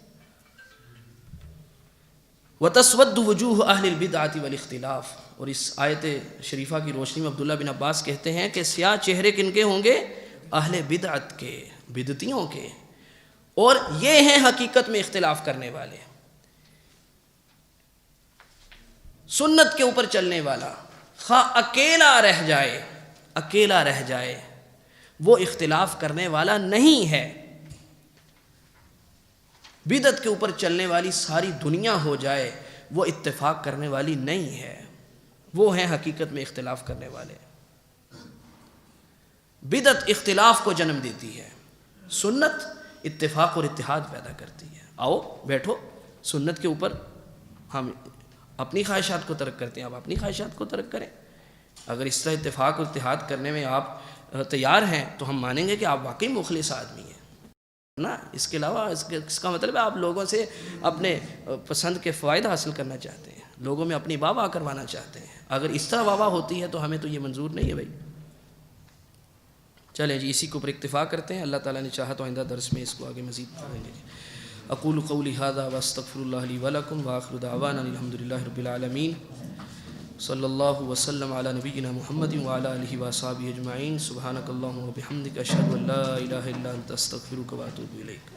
وَتَسْوَدُّ وُجُوهُ أَهْلِ الْبِدْعَةِ وَالِاخْتِلَافِ. اور اس آیت شریفہ کی روشنی میں عبداللہ بن عباس کہتے ہیں کہ سیاہ چہرے کن کے ہوں گے؟ اہل بدعت کے، بدعتیوں کے. اور یہ ہیں حقیقت میں اختلاف کرنے والے. سنت کے اوپر چلنے والا خواہ اکیلا رہ جائے وہ اختلاف کرنے والا نہیں ہے. بدعت کے اوپر چلنے والی ساری دنیا ہو جائے وہ اتفاق کرنے والی نہیں ہے. وہ ہیں حقیقت میں اختلاف کرنے والے. بدعت اختلاف کو جنم دیتی ہے، سنت اتفاق اور اتحاد پیدا کرتی ہے. آؤ بیٹھو، سنت کے اوپر ہم اپنی خواہشات کو ترک کرتے ہیں، آپ اپنی خواہشات کو ترک کریں. اگر اس طرح اتفاق اور اتحاد کرنے میں آپ تیار ہیں تو ہم مانیں گے کہ آپ واقعی مخلص آدمی ہیں نا. اس کے علاوہ اس کا مطلب ہے آپ لوگوں سے اپنے پسند کے فوائد حاصل کرنا چاہتے ہیں، لوگوں میں اپنی واہ واہ کروانا چاہتے ہیں. اگر اس طرح واہ واہ ہوتی ہے تو ہمیں تو یہ منظور نہیں ہے بھائی. چلیں جی اسی کے اوپر اکتفا کرتے ہیں. اللہ تعالیٰ نے چاہا تو آئندہ درس میں اس کو آگے مزید پڑھیں گے. اقول قولی ھذا واستغفر اللہ لی ولکم وآخر دعوانا الحمدللہ رب العالمین. صلی اللہ وسلم علی نبینا محمد وعلی آلہ وصحبہ اجمعین. سبحانک اللہم وبحمدک اشہد ان لا الہ الا انت استغفرک واتوب الیک.